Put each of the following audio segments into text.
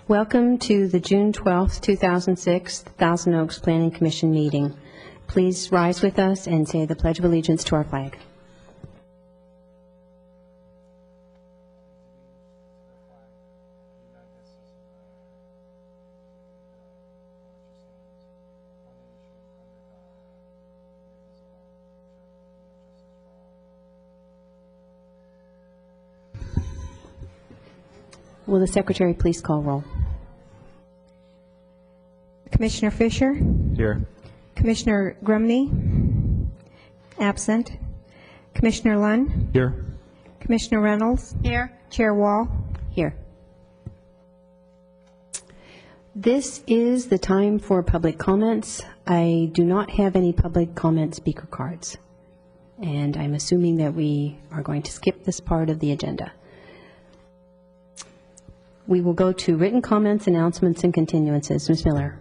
Welcome to the June 12th, 2006 Thousand Oaks Planning Commission meeting. Please rise with us and say the Pledge of Allegiance to our flag. Will the Secretary please call roll? Commissioner Fisher? Here. Commissioner Grumney? Absent. Commissioner Lunn? Here. Commissioner Reynolds? Here. Chair Wall? Here. This is the time for public comments. I do not have any public comment speaker cards, and I'm assuming that we are going to skip this part of the agenda. We will go to written comments, announcements, and continuances. Ms. Miller.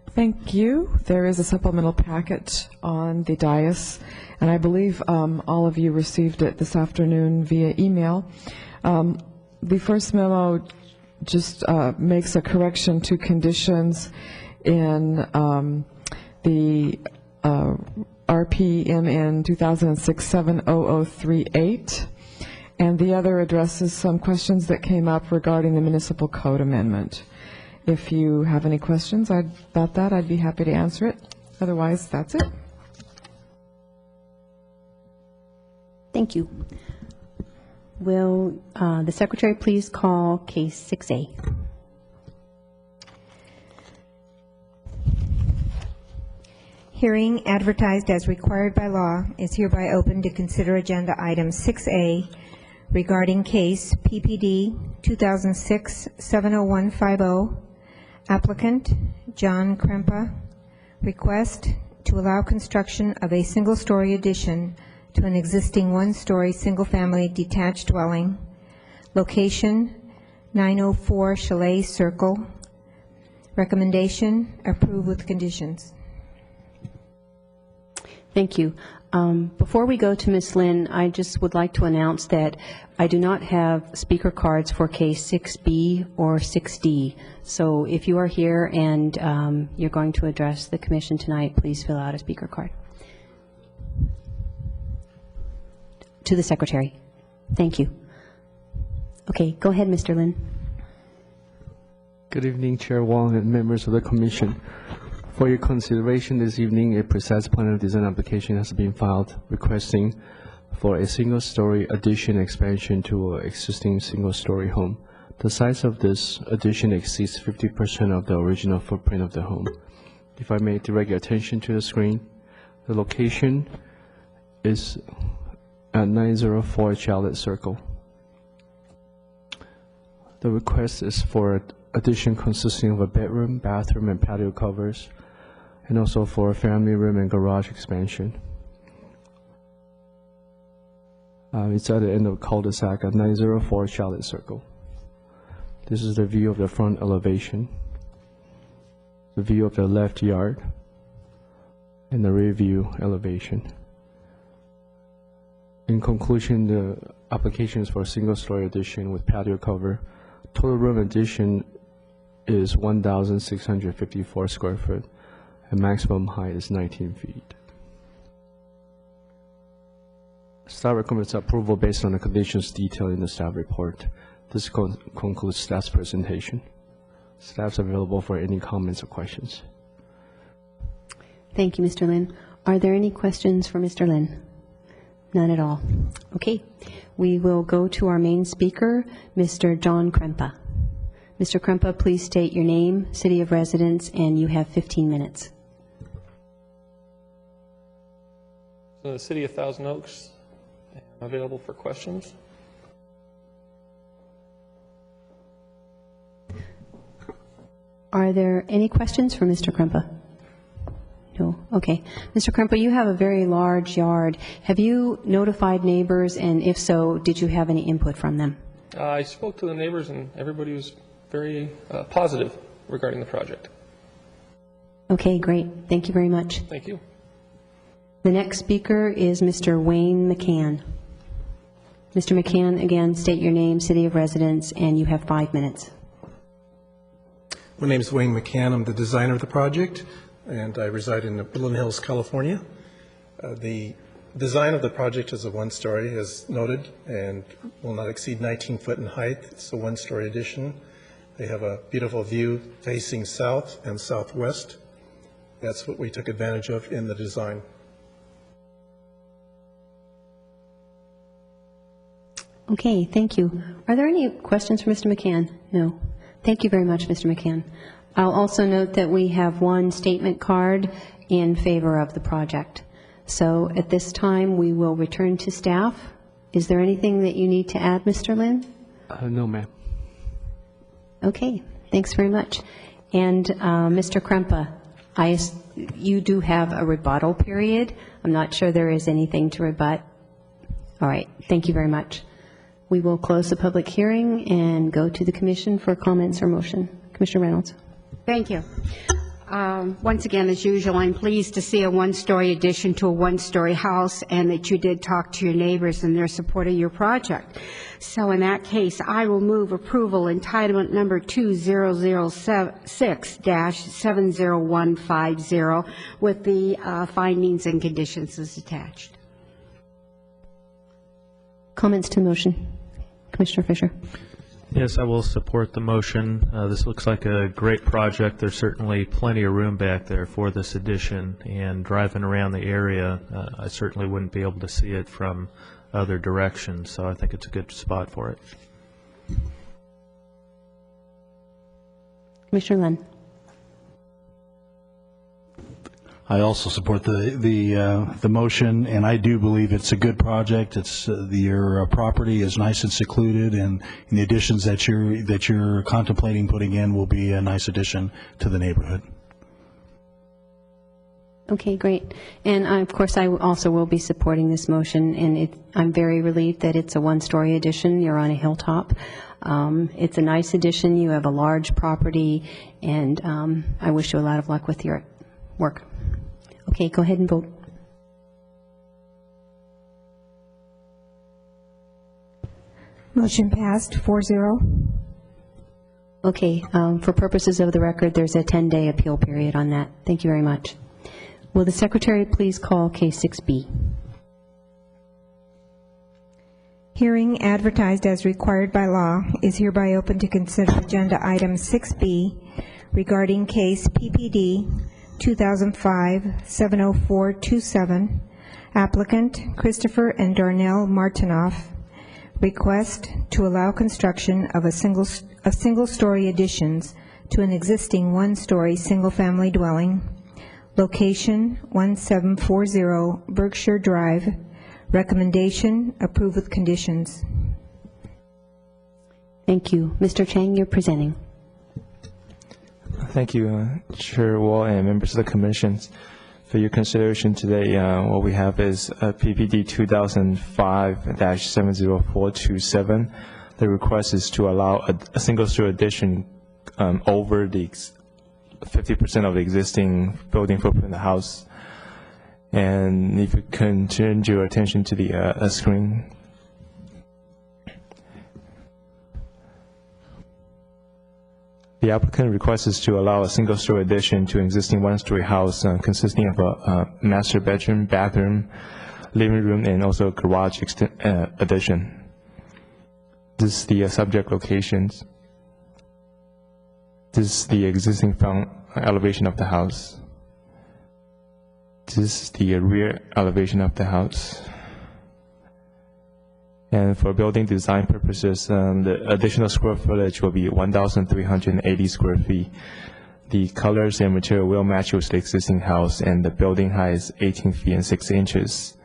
Thank you. There is a supplemental packet on the dais, and I believe all of you received it this afternoon via email. The first memo just makes a correction to conditions in the RPMN 2006-70038. And the other addresses some questions that came up regarding the municipal code amendment. If you have any questions about that, I'd be happy to answer it. Otherwise, that's it. Thank you. Will the Secretary please call case 6A? Hearing advertised as required by law is hereby open to consider agenda item 6A regarding case PPD 2006-70150, applicant John Krempa, request to allow construction of a single-story addition to an existing one-story single-family detached dwelling, location 904 Chalet Circle, recommendation approve with conditions. Thank you. Before we go to Ms. Lynn, I just would like to announce that I do not have speaker cards for case 6B or 6D. So if you are here and you're going to address the commission tonight, please fill out a speaker card. To the Secretary. Thank you. Okay, go ahead, Mr. Lynn. Good evening, Chair Wong and members of the Commission. For your consideration this evening, a precise plan of design application has been filed requesting for a single-story addition expansion to an existing single-story home. The size of this addition exceeds 50% of the original footprint of the home. If I may direct your attention to the screen, the location is at 904 Charlotte Circle. The request is for an addition consisting of a bedroom, bathroom, and patio covers, and also for a family room and garage expansion. It's at the end of cul-de-sac at 904 Charlotte Circle. This is the view of the front elevation, the view of the left yard, and the rear view elevation. In conclusion, the application is for a single-story addition with patio cover. Total room addition is 1,654 square foot. And maximum height is 19 feet. Staff recommends approval based on the conditions detailed in the staff report. This concludes staff's presentation. Staff's available for any comments or questions. Thank you, Mr. Lynn. Are there any questions for Mr. Lynn? None at all. Okay. We will go to our main speaker, Mr. John Krempa. Mr. Krempa, please state your name, city of residence, and you have 15 minutes. The City of Thousand Oaks, available for questions. Are there any questions for Mr. Krempa? No? Okay. Mr. Krempa, you have a very large yard. Have you notified neighbors, and if so, did you have any input from them? I spoke to the neighbors, and everybody was very positive regarding the project. Okay, great. Thank you very much. Thank you. The next speaker is Mr. Wayne McCann. Mr. McCann, again, state your name, city of residence, and you have 5 minutes. My name is Wayne McCann. I'm the designer of the project, and I reside in Woodland Hills, California. The design of the project is a one-story, as noted, and will not exceed 19 foot in height. It's a one-story addition. They have a beautiful view facing south and southwest. That's what we took advantage of in the design. Okay, thank you. Are there any questions for Mr. McCann? No. Thank you very much, Mr. McCann. I'll also note that we have one statement card in favor of the project. So at this time, we will return to staff. Is there anything that you need to add, Mr. Lin? No, ma'am. Okay, thanks very much. And Mr. Krempa, you do have a rebuttal period. I'm not sure there is anything to rebut. All right, thank you very much. We will close the public hearing and go to the commission for comments or motion. Commissioner Reynolds. Thank you. Once again, as usual, I'm pleased to see a one-story addition to a one-story house and that you did talk to your neighbors and their support of your project. So in that case, I will move approval entitlement number 2006-70150 with the findings and conditions as attached. Comments to the motion. Commissioner Fisher. Yes, I will support the motion. This looks like a great project. There's certainly plenty of room back there for this addition, and driving around the area, I certainly wouldn't be able to see it from other directions, so I think it's a good spot for it. Commissioner Lin. I also support the motion, and I do believe it's a good project. It's your property is nice and secluded, and the additions that you're contemplating putting in will be a nice addition to the neighborhood. Okay, great. And of course, I also will be supporting this motion, and I'm very relieved that it's a one-story addition. You're on a hilltop. It's a nice addition. You have a large property, and I wish you a lot of luck with your work. Okay, go ahead and vote. Motion passed 4-0. Okay, for purposes of the record, there's a 10-day appeal period on that. Thank you very much. Will the secretary please call case 6B? Hearing advertised as required by law is hereby open to consider agenda item 6B regarding case PPD 2005-70427, applicant Christopher and Darnell Martinoff, request to allow construction of single-story additions to an existing one-story single-family dwelling, location 1740 Berkshire Drive, recommendation approved with conditions. Thank you. Mr. Chang, you're presenting. Thank you, Chair Wall and members of the Commission. For your consideration today, what we have is PPD 2005-70427. The request is to allow a single-story addition over the 50% of the existing building footprint of the house. And if you can turn your attention to the screen. The applicant requests to allow a single-story addition to an existing one-story house consisting of a master bedroom, bathroom, living room, and also a garage addition. This is the subject locations. This is the existing front elevation of the house. This is the rear elevation of the house. And for building design purposes, the additional square footage will be 1,380 square feet. The colors and material will match with the existing house, and the building height is 18 feet and 6 inches.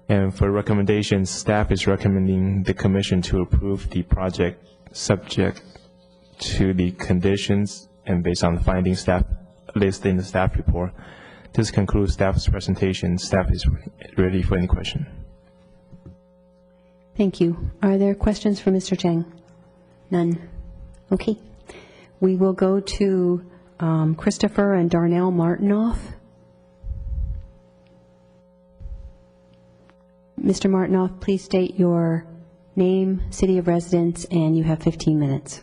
And for recommendations, staff is recommending the Commission to approve the project subject to the conditions and based on the findings staff listed in the staff report. This concludes staff's presentation. Staff is ready for any question. Thank you. Are there questions for Mr. Chang? None. Okay. We will go to Christopher and Darnell Martinoff. Mr. Martinoff, please state your name, city of residence, and you have 15 minutes.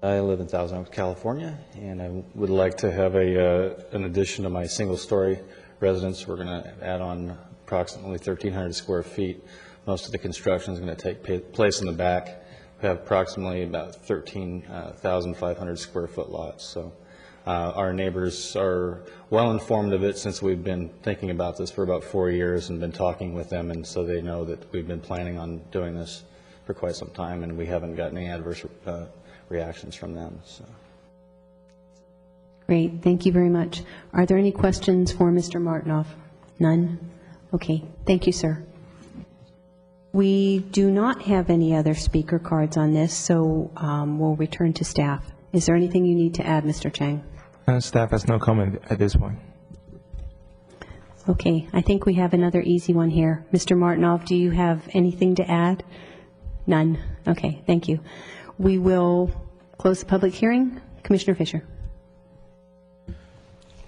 I live in Thousand Oaks, California, and I would like to have an addition to my single-story residence. We're going to add on approximately 1,300 square feet. Most of the construction is going to take place in the back. We have approximately about 13,500 square foot lots. So our neighbors are well informed of it since we've been thinking about this for about 4 years and been talking with them, and so they know that we've been planning on doing this for quite some time, and we haven't gotten any adverse reactions from them. So. Great, thank you very much. Are there any questions for Mr. Martinoff? None? Okay, thank you, sir. We do not have any other speaker cards on this, so we'll return to staff. Is there anything you need to add, Mr. Chang? Staff has no comment at this point. Okay, I think we have another easy one here. Mr. Martinoff, do you have anything to add? None? Okay, thank you. We will close the public hearing. Commissioner Fisher.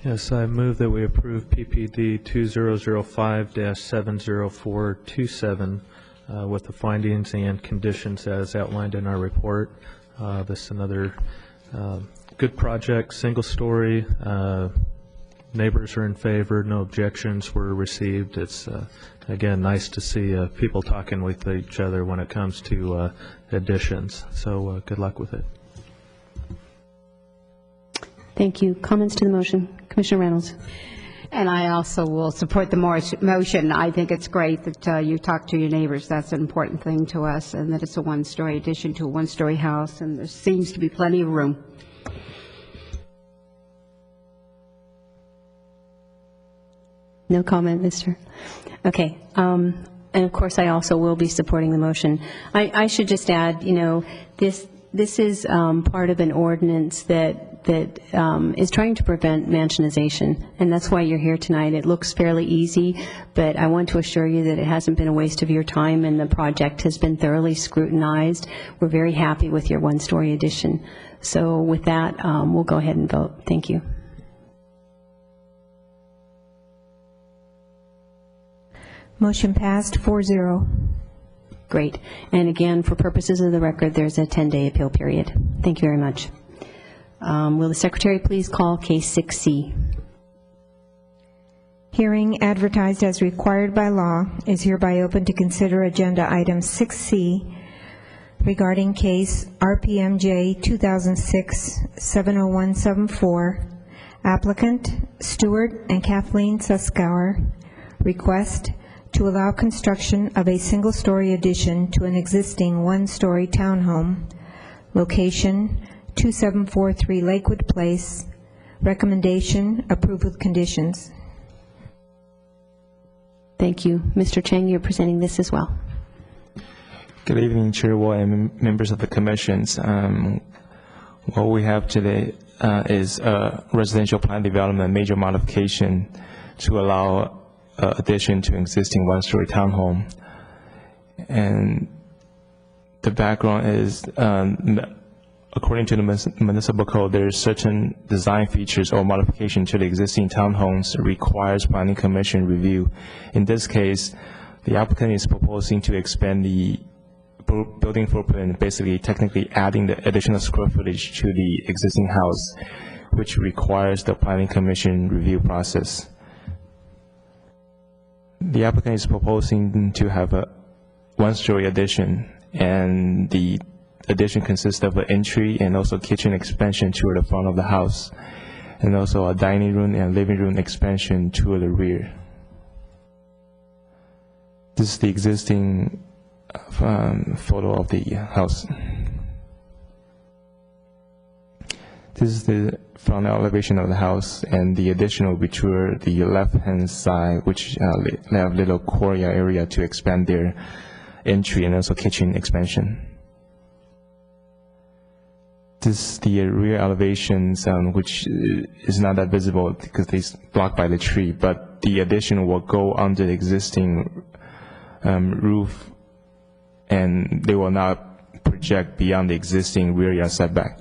Yes, I move that we approve PPD 2005-70427 with the findings and conditions as outlined in our report. This is another good project, single story. Neighbors are in favor, no objections were received. It's, again, nice to see people talking with each other when it comes to additions. So good luck with it. Thank you. Comments to the motion? Commissioner Reynolds. And I also will support the motion. I think it's great that you talk to your neighbors. That's an important thing to us, and that it's a one-story addition to a one-story house, and there seems to be plenty of room. No comment, Mr. Okay. And of course, I also will be supporting the motion. I should just add, you know, this is part of an ordinance that is trying to prevent mansionization, and that's why you're here tonight. It looks fairly easy, but I want to assure you that it hasn't been a waste of your time, and the project has been thoroughly scrutinized. We're very happy with your one-story addition. So with that, we'll go ahead and vote. Thank you. Motion passed 4-0. Great. And again, for purposes of the record, there's a 10-day appeal period. Thank you very much. Will the Secretary please call Case 6C? Hearing advertised as required by law is hereby open to consider Agenda Item 6C regarding Case RPMJ 2006-70174. Applicant Stuart and Kathleen Suskauer request to allow construction of a single-story addition to an existing one-story townhome, location 2743 Lakewood Place. Recommendation, approved with conditions. Thank you. Mr. Chang, you're presenting this as well. Good evening, Chair Wall and members of the commissions. What we have today is a residential plan development major modification to allow addition to existing one-story townhome. And the background is, according to the municipal code, there are certain design features or modification to the existing townhomes requires planning commission review. In this case, the applicant is proposing to expand the building footprint, basically technically adding the additional square footage to the existing house, which requires the planning commission review process. The applicant is proposing to have a one-story addition, and the addition consists of an entry and also kitchen expansion to the front of the house, and also a dining room and living room expansion to the rear. This is the existing photo of the house. This is the front elevation of the house, and the addition will be to the left-hand side, which they have little courtyard area to expand their entry and also kitchen expansion. This is the rear elevations, which is not that visible because it's blocked by the tree, but the addition will go under the existing roof, and they will not project beyond the existing rear yard setback.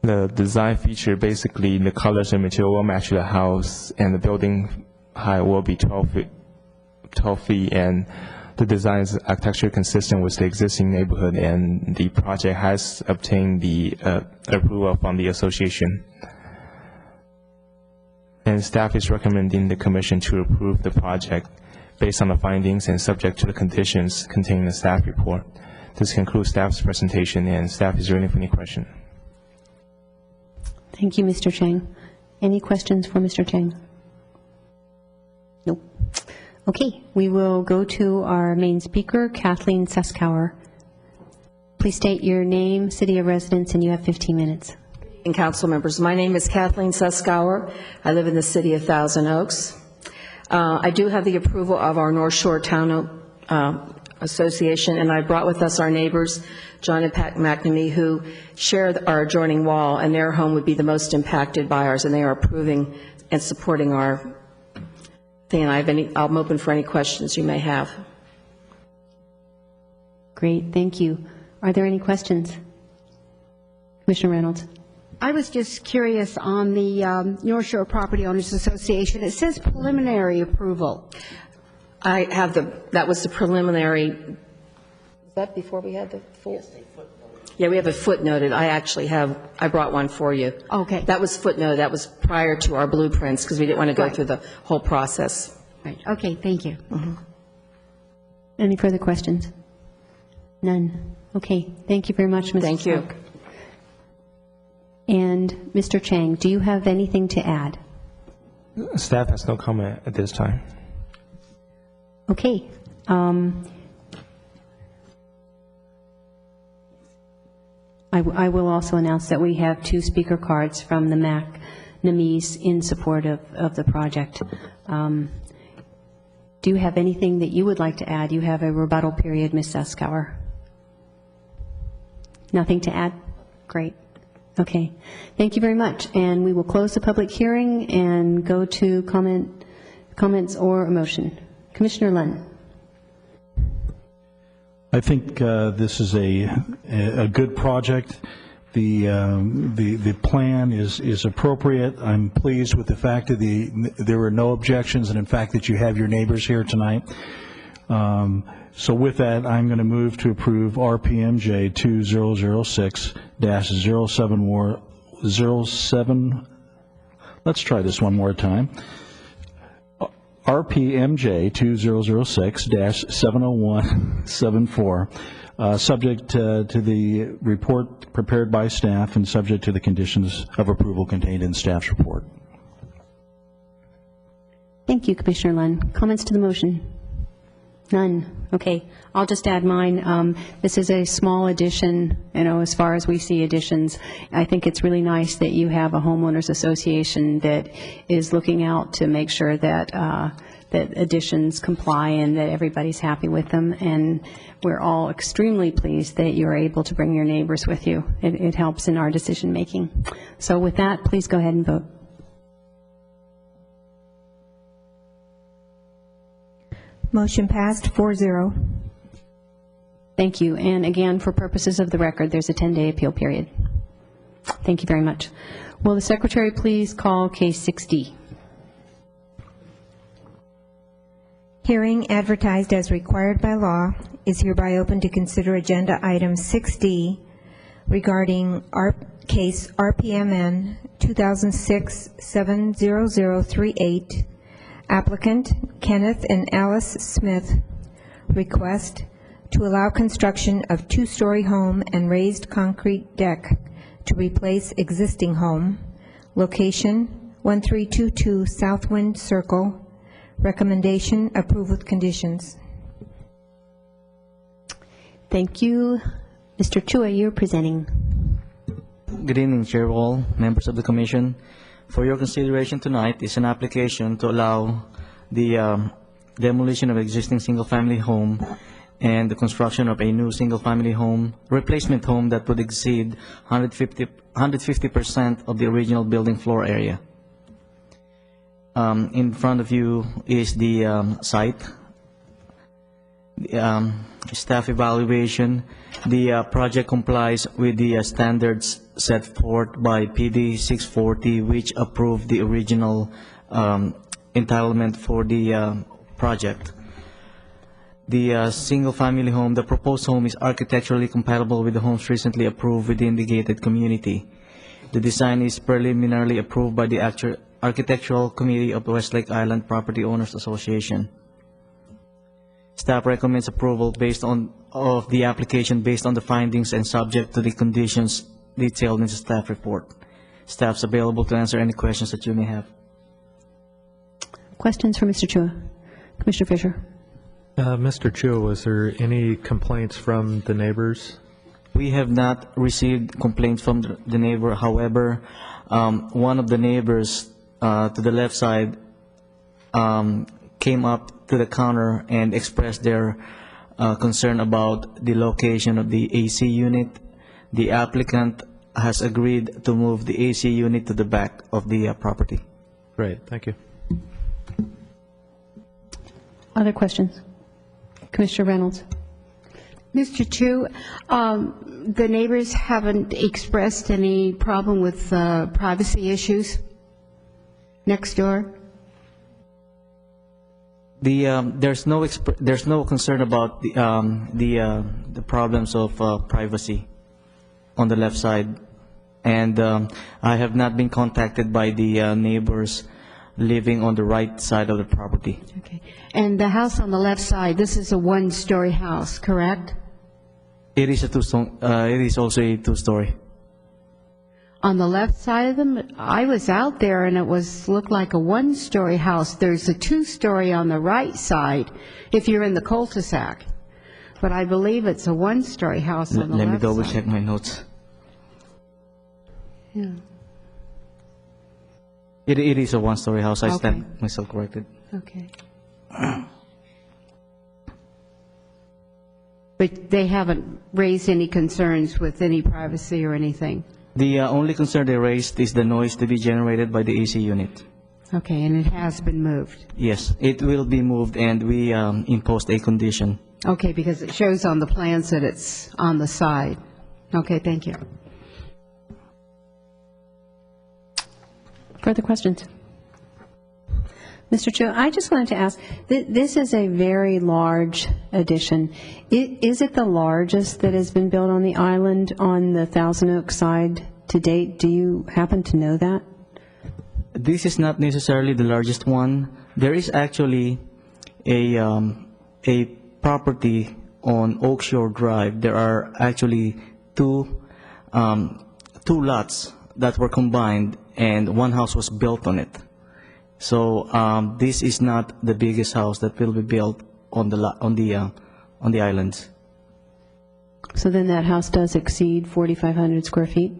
The design feature, basically the colors and material will match the house, and the building height will be 12 feet, and The design is architecturally consistent with the existing neighborhood, and the project has obtained the approval from the association. And staff is recommending the commission to approve the project based on the findings and subject to the conditions contained in the staff report. This concludes staff's presentation, and staff is ready for any question. Thank you, Mr. Chang. Any questions for Mr. Chang? Nope. Okay, we will go to our main speaker, Kathleen Suskauer. Please state your name, city of residence, and you have 15 minutes. And council members, my name is Kathleen Suskauer. I live in the city of Thousand Oaks. I do have the approval of our North Shore Town Association, and I brought with us our neighbors, John and Pat McNamee, who share our adjoining wall, and their home would be the most impacted by ours, and they are approving and supporting our thing. And I'm open for any questions you may have. Great, thank you. Are there any questions? Commissioner Reynolds. I was just curious on the North Shore Property Owners Association. It says preliminary approval. I have that was the preliminary. Was that before we had the full? Yeah, we have a footnoted. I brought one for you. Okay. That was footnoted. That was prior to our blueprints because we didn't want to go through the whole process. Right. Okay, thank you. Mm-hmm. Any further questions? None. Okay, thank you very much, Mrs. Thank you. Stark. And Mr. Chang, do you have anything to add? Staff has no comment at this time. Okay. I will also announce that we have 2 speaker cards from the McNamees in support of the project. Do you have anything that you would like to add? You have a rebuttal period, Ms. Suskauer. Nothing to add? Great. Okay. Thank you very much. And we will close the public hearing and go to comments or a motion. Commissioner Lund. I think this is a good project. The plan is appropriate. I'm pleased with the fact that there were no objections, and in fact that you have your neighbors here tonight. So with that, I'm going to move to approve RPMJ 2006-07. Let's try this one more time. RPMJ 2006-70174, subject to the report prepared by staff and subject to the conditions of approval contained in staff's report. Thank you, Commissioner Lund. Comments to the motion? None. Okay. I'll just add mine. This is a small addition, as far as we see additions. I think it's really nice that you have a homeowners association that is looking out to make sure that that additions comply and that everybody's happy with them. And we're all extremely pleased that you're able to bring your neighbors with you. It helps in our decision making. So with that, please go ahead and vote. Motion passed 4-0. Thank you. And again, for purposes of the record, there's a 10-day appeal period. Thank you very much. Will the secretary please call case 6D? Hearing advertised as required by law is hereby open to consider agenda item 6D regarding case RPMN 2006-70038. Applicant Kenneth and Alice Smith request to allow construction of 2-story home and raised concrete deck to replace existing home. Location 1322 Southwind Circle. Recommendation approved with conditions. Thank you. Mr. Chua, you're presenting. Good evening, Chair Wall, members of the Commission. For your consideration tonight is an application to allow the demolition of existing single-family home and the construction of a new single-family home, replacement home that would exceed 150% of the original building floor area. In front of you is the site, staff evaluation. The project complies with the standards set forth by PD 640, which approved the original entitlement for the project. The single-family home, the proposed home is architecturally compatible with the homes recently approved within the gated community. The design is preliminarily approved by the Architectural Committee of the Westlake Island Property Owners Association. Staff recommends approval of the application based on the findings and subject to the conditions detailed in the staff report. Staff's available to answer any questions that you may have. Questions for Mr. Chua? Commissioner Fisher? Mr. Chua, was there any complaints from the neighbors? We have not received complaints from the neighbor. However, one of the neighbors to the left side came up to the counter and expressed their concern about the location of the AC unit. The applicant has agreed to move the AC unit to the back of the property. Great, thank you. Other questions? Commissioner Reynolds? Mr. Chu, the neighbors haven't expressed any problem with privacy issues next door? There's no concern about the problems of privacy on the left side, and I have not been contacted by the neighbors living on the right side of the property. Okay. And the house on the left side, this is a one-story house, correct? It is it is also a two-story. On the left side of them, I was out there and it looked like a one-story house. There's a two-story on the right side if you're in the cul-de-sac. But I believe it's a one-story house on the left side. Let me double check my notes. Yeah. It is a one-story house. I Okay. stand myself corrected. Okay. But they haven't raised any concerns with any privacy or anything? The only concern they raised is the noise to be generated by the AC unit. Okay, and it has been moved? Yes, it will be moved, and we imposed a condition. Okay, because it shows on the plans that it's on the side. Okay, thank you. Further questions? Mr. Cho, I just wanted to ask, this is a very large addition. Is it the largest that has been built on the island on the Thousand Oaks side to date? Do you happen to know that? This is not necessarily the largest one. There is actually a property on Oak Shore Drive. There are actually two lots that were combined, and one house was built on it. So this is not the biggest house that will be built on the islands. So then that house does exceed 4,500 square feet?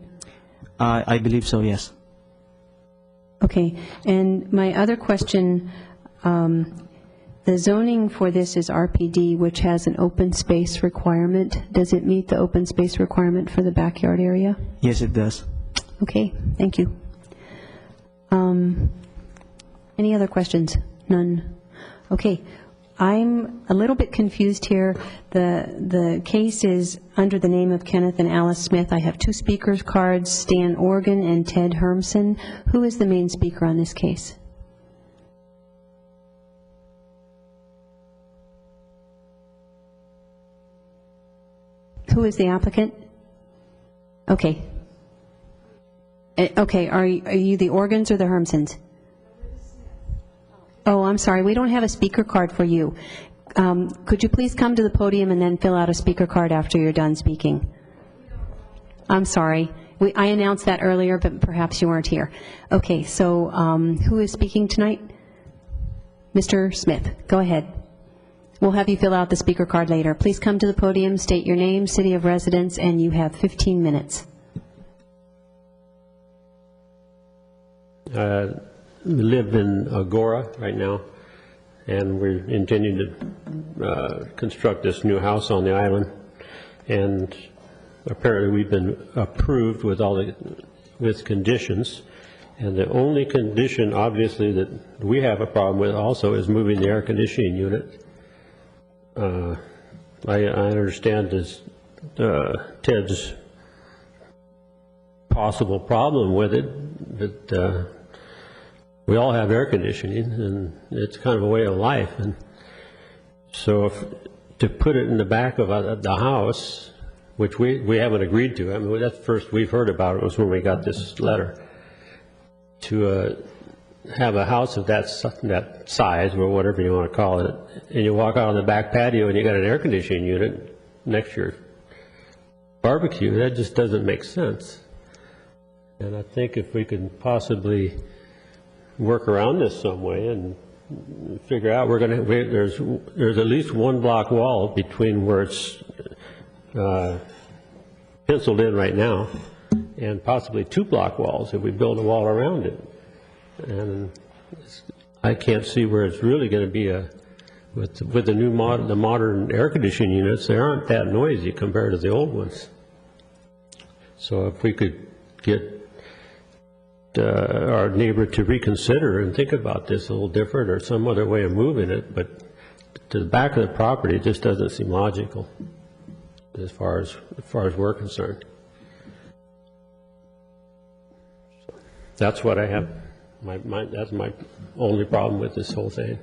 I believe so, yes. Okay, and my other question, the zoning for this is RPD, which has an open space requirement. Does it meet the open space requirement for the backyard area? Yes, it does. Okay, thank you. Any other questions? None. Okay, I'm a little bit confused here. The case is under the name of Kenneth and Alice Smith. I have two speakers cards, Stan Organ and Ted Hermson. Who is the main speaker on this case? Who is the applicant? Okay. Okay, are you the Organs or the Hermsons? Oh, I'm sorry, we don't have a speaker card for you. Could you please come to the podium and then fill out a speaker card after you're done speaking? I'm sorry. I announced that earlier, but perhaps you weren't here. Okay, so who is speaking tonight? Mr. Smith, go ahead. We'll have you fill out the speaker card later. Please come to the podium, state your name, city of residence, and you have 15 minutes. We live in Agora right now, and we're intending to construct this new house on the island. And apparently we've been approved with with conditions. And the only condition, obviously, that we have a problem with also is moving the air conditioning unit. I understand this, Ted's possible problem with it, but we all have air conditioning, and it's kind of a way of life. And so to put it in the back of the house, which we haven't agreed to. I mean, that's the first we've heard about it was when we got this letter. To have a house of that size, or whatever you want to call it, and you walk out on the back patio and you got an air conditioning unit next to your barbecue, that just doesn't make sense. And I think if we could possibly work around this some way and figure out there's at least one block wall between where it's penciled in right now and possibly 2 block walls if we build a wall around it. And I can't see where it's really going to be with the new the modern air conditioning units. They aren't that noisy compared to the old ones. So if we could get our neighbor to reconsider and think about this a little different or some other way of moving it, but to the back of the property, it just doesn't seem logical as far as we're concerned. So that's what I have. That's my only problem with this whole thing.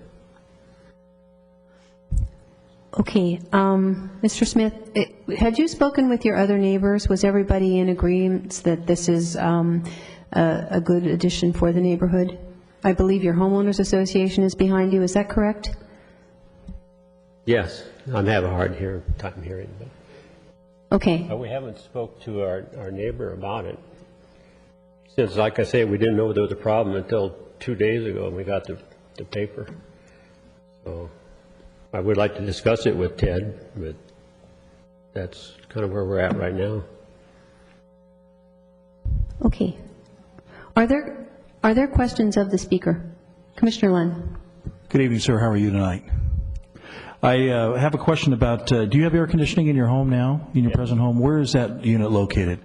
Okay, Mr. Smith, had you spoken with your other neighbors? Was everybody in agreement that this is a good addition for the neighborhood? I believe your homeowners association is behind you. Is that correct? Yes, I'm having a hard time hearing. But okay. We haven't spoke to our neighbor about it. Since, like I say, we didn't know there was a problem until 2 days ago when we got the paper. So I would like to discuss it with Ted, but that's kind of where we're at right now. Okay. Are there questions of the speaker? Commissioner Lund. Good evening, sir. How are you tonight? I have a question about, do you have air conditioning in your home now, in your present home? Where is that unit located?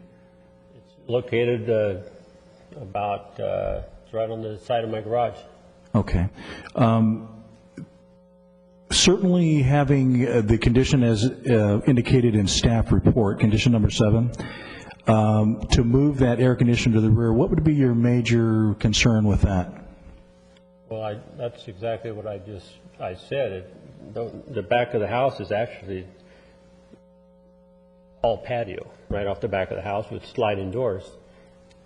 It's located it's right on the side of my garage. Okay. Certainly having the condition as indicated in staff report, condition number 7, to move that air conditioner to the rear, what would be your major concern with that? Well, that's exactly what I said. The back of the house is actually all patio, right off the back of the house with sliding doors.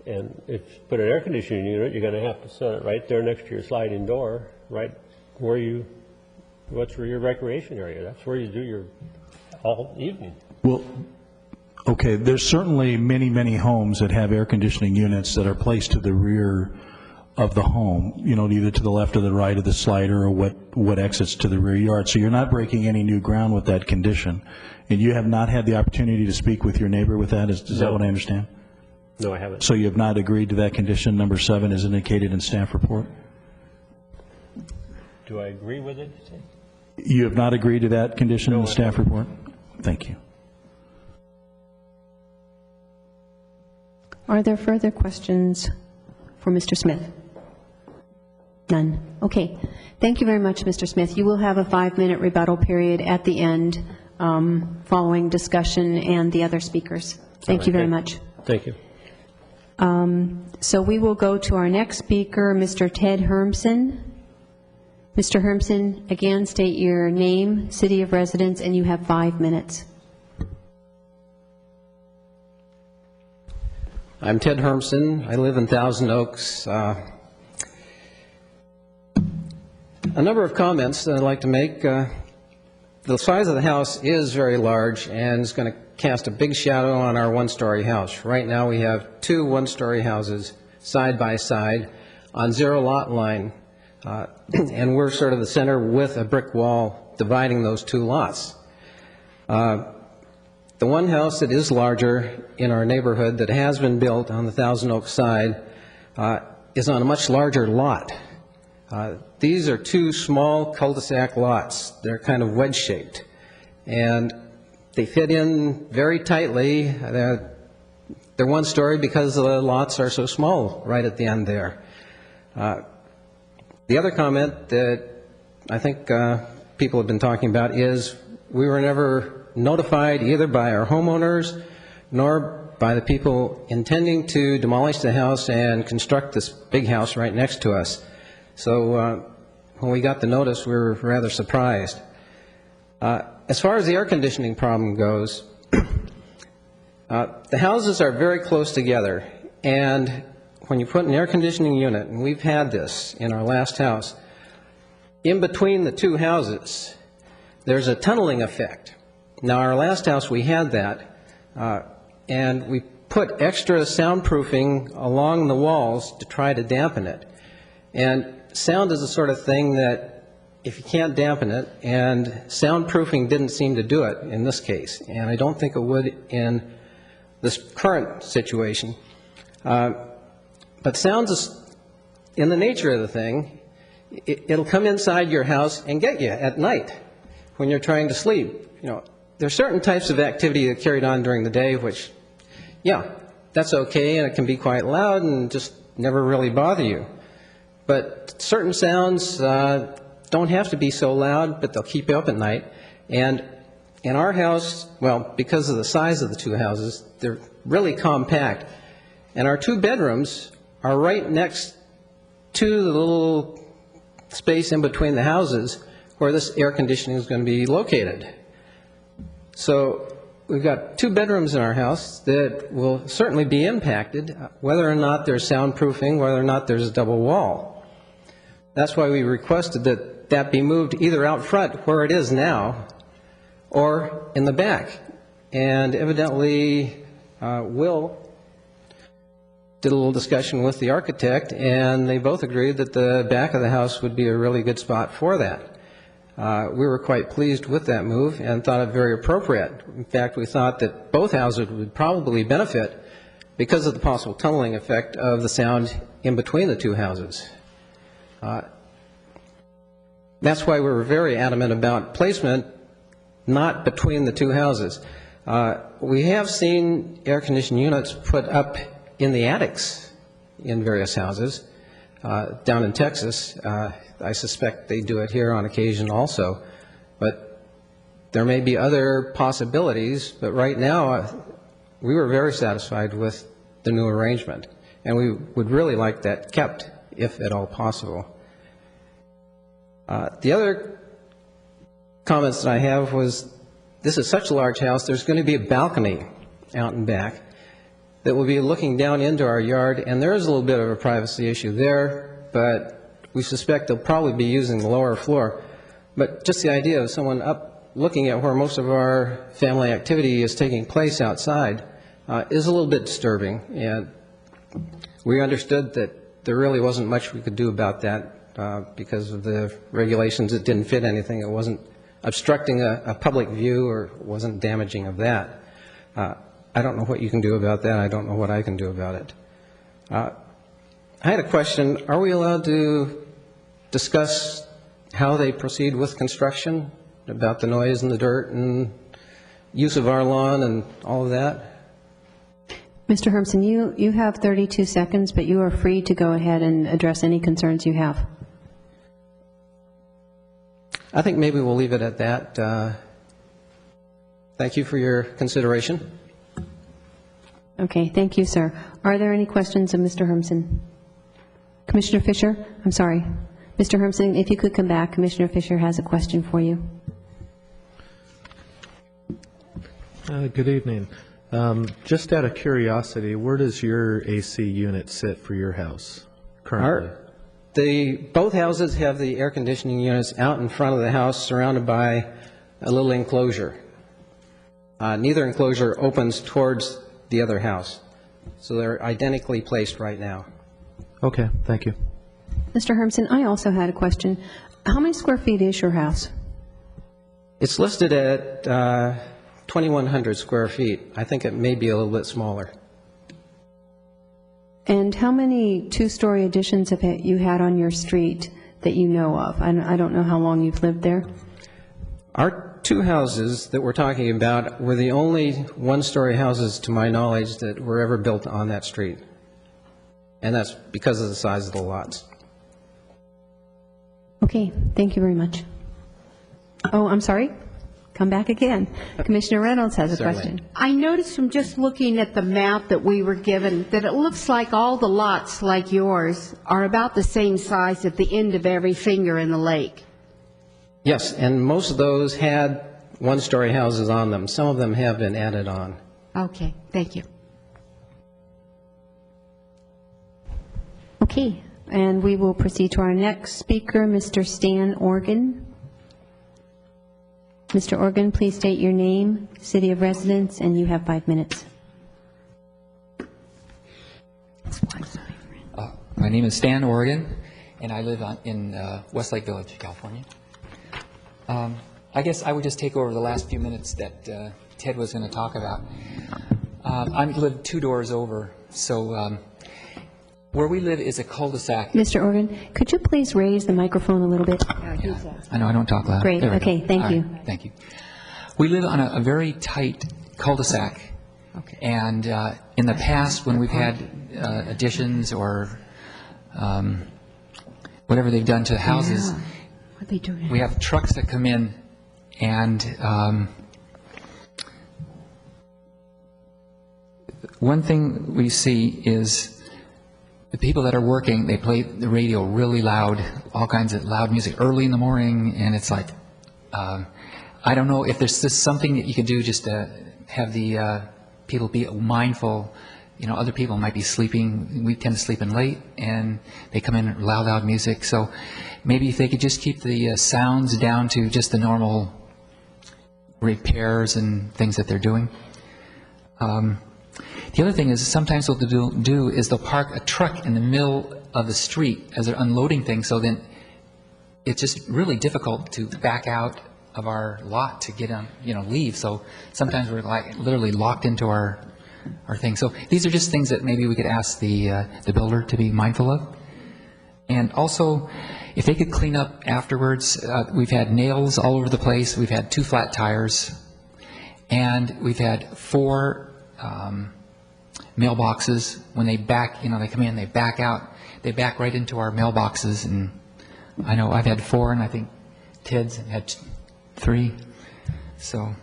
And if you put an air conditioning unit, you're going to have to set it right there next to your sliding door, right where what's your recreation area. That's where you do your all evening. Well, okay, there's certainly many, many homes that have air conditioning units that are placed to the rear of the home, either to the left or the right of the slider or what exits to the rear yard. So you're not breaking any new ground with that condition. And you have not had the opportunity to speak with your neighbor with that? Is that what I understand? No, I haven't. So you have not agreed to that condition, number 7, as indicated in staff report? Do I agree with it? You have not agreed to that condition in the staff report? Thank you. Are there further questions for Mr. Smith? None. Okay. Thank you very much, Mr. Smith. You will have a 5-minute rebuttal period at the end following discussion and the other speakers. Thank you very much. Thank you. So we will go to our next speaker, Mr. Ted Hermsen. Mr. Hermsen, again, state your name, city of residence, and you have 5 minutes. I'm Ted Hermsen. I live in Thousand Oaks. A number of comments that I'd like to make. The size of the house is very large and is going to cast a big shadow on our one-story house. Right now we have 2 one-story houses side by side on 0 lot line, and we're sort of the center with a brick wall dividing those 2 lots. The one house that is larger in our neighborhood that has been built on the Thousand Oaks side is on a much larger lot. These are 2 small cul-de-sac lots. They're kind of wedge-shaped, and they fit in very tightly. They're one story because the lots are so small right at the end there. The other comment that I think people have been talking about is we were never notified either by our homeowners nor by the people intending to demolish the house and construct this big house right next to us. So when we got the notice, we were rather surprised. As far as the air conditioning problem goes, the houses are very close together, and when you put an air conditioning unit, and we've had this in our last house, in between the two houses, there's a tunneling effect. Now, our last house, we had that, and we put extra soundproofing along the walls to try to dampen it. And sound is the sort of thing that if you can't dampen it, and soundproofing didn't seem to do it in this case, and I don't think it would in this current situation. But sound is, in the nature of the thing, it'll come inside your house and get you at night when you're trying to sleep. You know, there are certain types of activity that carried on during the day which, yeah, that's okay, and it can be quite loud and just never really bother you. But certain sounds don't have to be so loud, but they'll keep you up at night. And in our house, well, because of the size of the two houses, they're really compact. And our two bedrooms are right next to the little space in between the houses where this air conditioning is going to be located. So we've got two bedrooms in our house that will certainly be impacted, whether or not there's soundproofing, whether or not there's a double wall. That's why we requested that that be moved either out front where it is now or in the back. And evidently, Will did a little discussion with the architect, and they both agreed that the back of the house would be a really good spot for that. We were quite pleased with that move and thought it very appropriate. In fact, we thought that both houses would probably benefit because of the possible tunneling effect of the sound in between the two houses. That's why we were very adamant about placement not between the two houses. We have seen air conditioning units put up in the attics in various houses down in Texas. I suspect they do it here on occasion also. But there may be other possibilities, but right now we were very satisfied with the new arrangement, and we would really like that kept if at all possible. The other comments that I have was, this is such a large house, there's going to be a balcony out and back that will be looking down into our yard, and there is a little bit of a privacy issue there, but we suspect they'll probably be using the lower floor. But just the idea of someone up looking at where most of our family activity is taking place outside is a little bit disturbing, and we understood that there really wasn't much we could do about that because of the regulations. It didn't fit anything. It wasn't obstructing a public view or wasn't damaging of that. I don't know what you can do about that. I don't know what I can do about it. I had a question. Are we allowed to discuss how they proceed with construction, about the noise and the dirt and use of our lawn and all of that? Mr. Hermsen, you have 32 seconds, but you are free to go ahead and address any concerns you have. I think maybe we'll leave it at that. Thank you for your consideration. Okay, thank you, sir. Are there any questions of Mr. Hermsen? Commissioner Fisher? I'm sorry. Mr. Hermsen, if you could come back, Commissioner Fisher has a question for you. Good evening. Just out of curiosity, where does your AC unit sit for your house currently? Both houses have the air conditioning units out in front of the house, surrounded by a little enclosure. Neither enclosure opens towards the other house, so they're identically placed right now. Okay, thank you. Mr. Hermsen, I also had a question. How many square feet is your house? It's listed at 2,100 square feet. I think it may be a little bit smaller. And how many two-story additions have you had on your street that you know of? I don't know how long you've lived there. Our two houses that we're talking about were the only one-story houses, to my knowledge, that were ever built on that street. And that's because of the size of the lots. Okay, thank you very much. Oh, I'm sorry. Come back again. Commissioner Reynolds has a question. I noticed from just looking at the map that we were given that it looks like all the lots like yours are about the same size at the end of every finger in the lake. Yes, and most of those had one-story houses on them. Some of them have been added on. Okay, thank you. Okay, and we will proceed to our next speaker, Mr. Stan Organ. Mr. Organ, please state your name, city of residence, and you have 5 minutes. My name is Stan Organ, and I live in Westlake Village, California. I guess I would just take over the last few minutes that Ted was going to talk about. I live 2 doors over, so where we live is a cul-de-sac. Mr. Organ, could you please raise the microphone a little bit? I know I don't talk loud. Great, There we go. okay, thank All you. right, thank you. We live on a very tight cul-de-sac, and in the past, when we've had additions or whatever they've done to the houses, What are they doing? we have trucks that come in, and one thing we see is the people that are working, they play the radio really loud, all kinds of loud music early in the morning, and it's like, I don't know if there's just something that you could do just to have the people be mindful. You know, other people might be sleeping. We tend to sleep in late, and they come in with loud music. So maybe if they could just keep the sounds down to just the normal repairs and things that they're doing. The other thing is sometimes what they'll do is they'll park a truck in the middle of the street as they're unloading things, so then it's just really difficult to back out of our lot to get them, leave. So sometimes we're like literally locked into our thing. So these are just things that maybe we could ask the builder to be mindful of. And also, if they could clean up afterwards, we've had nails all over the place. We've had 2 flat tires, and we've had 4 mailboxes. When they back, they come in, they back out, they back right into our mailboxes. And I know I've had 4, and I think Ted's had 3. So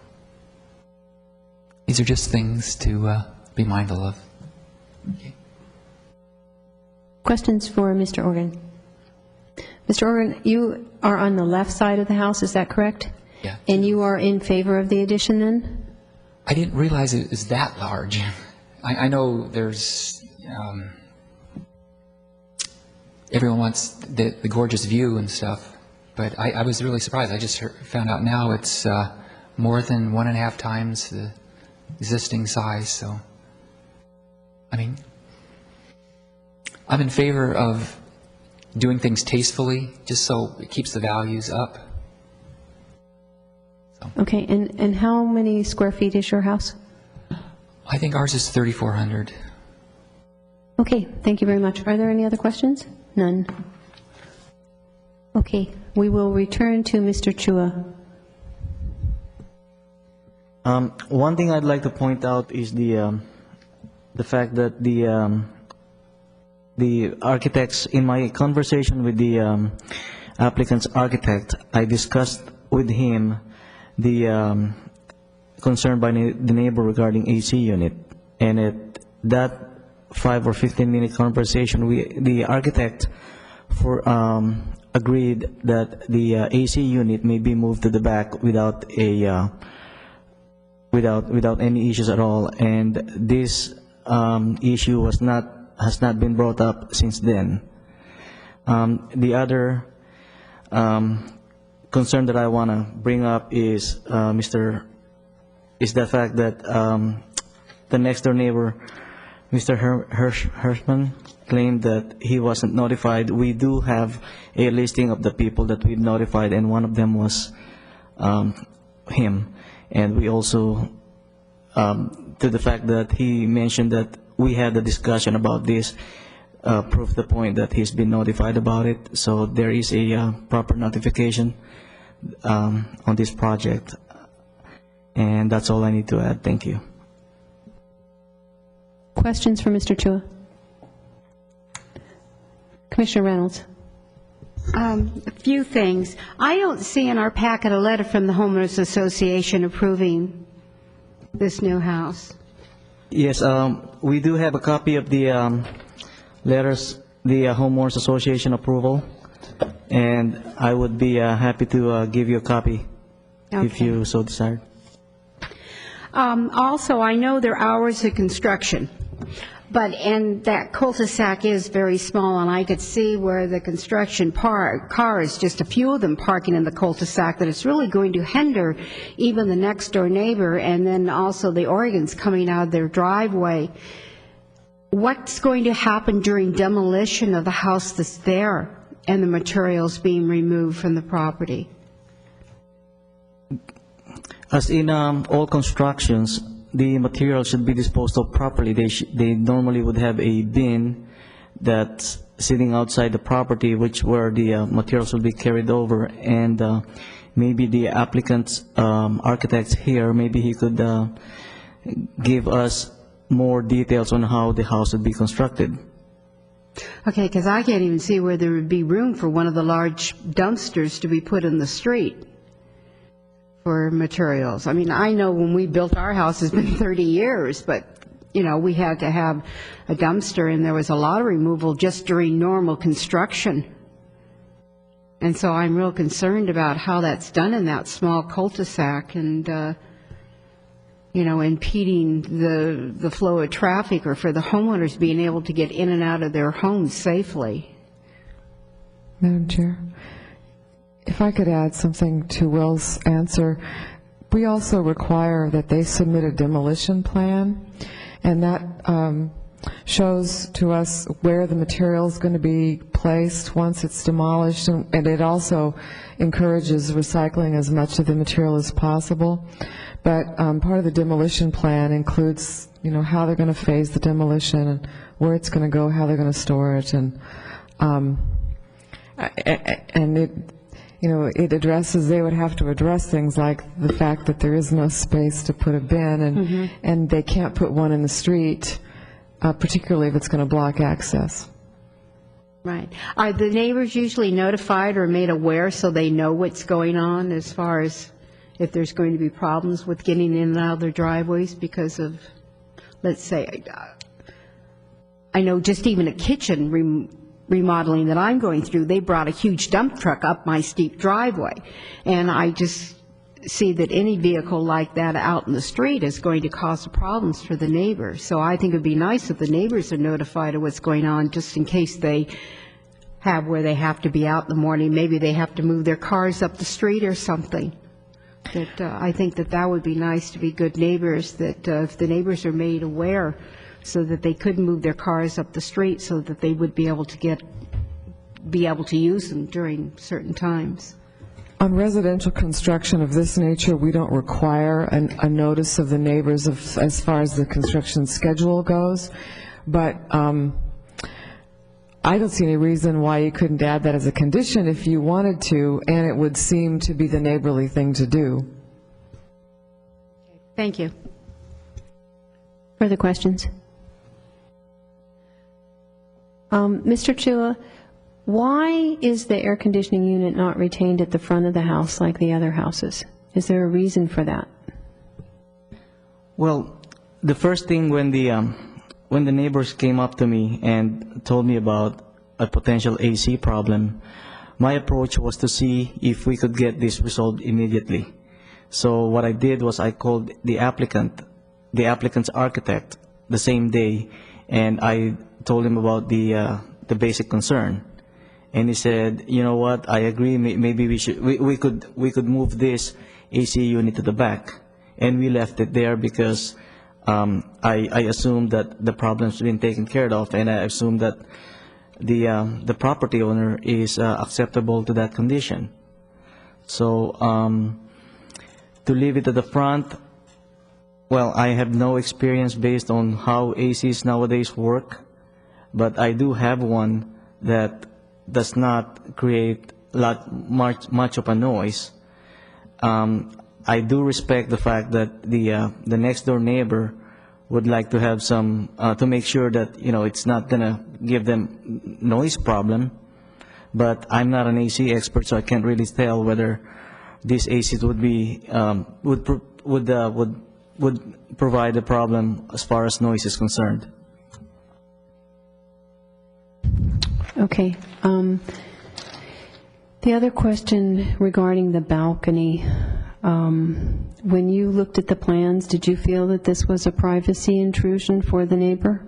these are just things to be mindful of. Okay. Questions for Mr. Organ? Mr. Organ, you are on the left side of the house, is that correct? Yeah. And you are in favor of the addition then? I didn't realize it was that large. I know there's, everyone wants the gorgeous view and stuff, but I was really surprised. I just found out now it's more than 1.5 times the existing size. So, I mean, I'm in favor of doing things tastefully, just so it keeps the values up. So. Okay, and how many square feet is your house? I think ours is 3,400. Okay, thank you very much. Are there any other questions? None. Okay, we will return to Mr. Chua. One thing I'd like to point out is the fact that the architects, in my conversation with the applicant's architect, I discussed with him the concern by the neighbor regarding AC unit, and at that 5 or 15-minute conversation, the architect agreed that the AC unit may be moved to the back without any issues at all, and this issue has not been brought up since then. The other concern that I want to bring up is the fact that the next door neighbor, Mr. Hirschman, claimed that he wasn't notified. We do have a listing of the people that we've notified, and one of them was him. And we also, to the fact that he mentioned that we had a discussion about this, proved the point that he's been notified about it. So there is a proper notification on this project. And that's all I need to add. Thank you. Questions for Mr. Chua? Commissioner Reynolds. A few things. I don't see in our packet a letter from the Homeowners Association approving this new house. Yes, we do have a copy of the letters, the Homeowners Association approval, and I would be happy to give you a copy. if Okay. you so desired. Also, I know there are hours of construction, and that cul-de-sac is very small, and I could see where the construction cars, just a few of them parking in the cul-de-sac, that it's really going to hinder even the next-door neighbor, and then also the Oregons coming out of their driveway. What's going to happen during demolition of the house that's there and the materials being removed from the property? As in all constructions, the material should be disposed of properly. They normally would have a bin that's sitting outside the property, where the materials will be carried over, and maybe the applicant's architect here, maybe he could give us more details on how the house would be constructed. Okay, because I can't even see where there would be room for one of the large dumpsters to be put in the street for materials. I mean, I know when we built our house, it's been 30 years, but, we had to have a dumpster, and there was a lot of removal just during normal construction. And so I'm real concerned about how that's done in that small cul-de-sac, and, impeding the flow of traffic, or for the homeowners being able to get in and out of their homes safely. Madam Chair, if I could add something to Will's answer, we also require that they submit a demolition plan, and that shows to us where the material is going to be placed once it's demolished, and it also encourages recycling as much of the material as possible. But part of the demolition plan includes, how they're going to phase the demolition, and where it's going to go, how they're going to store it, and it addresses, they would have to address things like the fact that there is no space to put a bin, and they can't put one in the street, particularly if it's going to block access. Right. Are the neighbors usually notified or made aware so they know what's going on as far as if there's going to be problems with getting in and out of their driveways because of, let's say, I know just even a kitchen remodeling that I'm going through, they brought a huge dump truck up my steep driveway, and I just see that any vehicle like that out in the street is going to cause problems for the neighbors. So I think it would be nice if the neighbors are notified of what's going on, just in case they have where they have to be out in the morning. Maybe they have to move their cars up the street or something. That I think that would be nice to be good neighbors, that if the neighbors are made aware so that they could move their cars up the street so that they would be able to use them during certain times. On residential construction of this nature, we don't require a notice of the neighbors as far as the construction schedule goes, but I don't see any reason why you couldn't add that as a condition if you wanted to, and it would seem to be the neighborly thing to do. Thank you. Further questions? Mr. Chua, why is the air conditioning unit not retained at the front of the house like the other houses? Is there a reason for that? Well, the first thing when the neighbors came up to me and told me about a potential AC problem, my approach was to see if we could get this resolved immediately. So what I did was I called the applicant's architect the same day, and I told him about the basic concern. And he said, you know what, I agree, maybe we could move this AC unit to the back. And we left it there because I assumed that the problem's been taken care of, and I assumed that the property owner is acceptable to that condition. So to leave it at the front, well, I have no experience based on how ACs nowadays work, but I do have one that does not create much of a noise. I do respect the fact that the next door neighbor would like to have some to make sure that it's not gonna give them noise problem. But I'm not an AC expert, so I can't really tell whether these ACs would be would provide a problem as far as noise is concerned. Okay. The other question regarding the balcony, When you looked at the plans, did you feel that this was a privacy intrusion for the neighbor?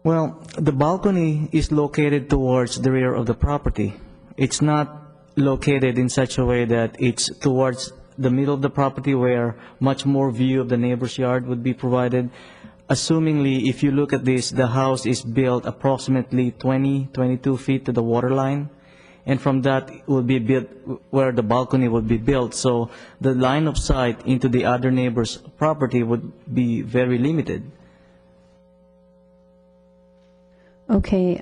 Well, the balcony is located towards the rear of the property. It's not located in such a way that it's towards the middle of the property where much more view of the neighbor's yard would be provided. Assumingly, if you look at this, the house is built approximately 22 feet to the water line, and from that it will be built where the balcony would be built. So the line of sight into the other neighbor's property would be very limited. Okay,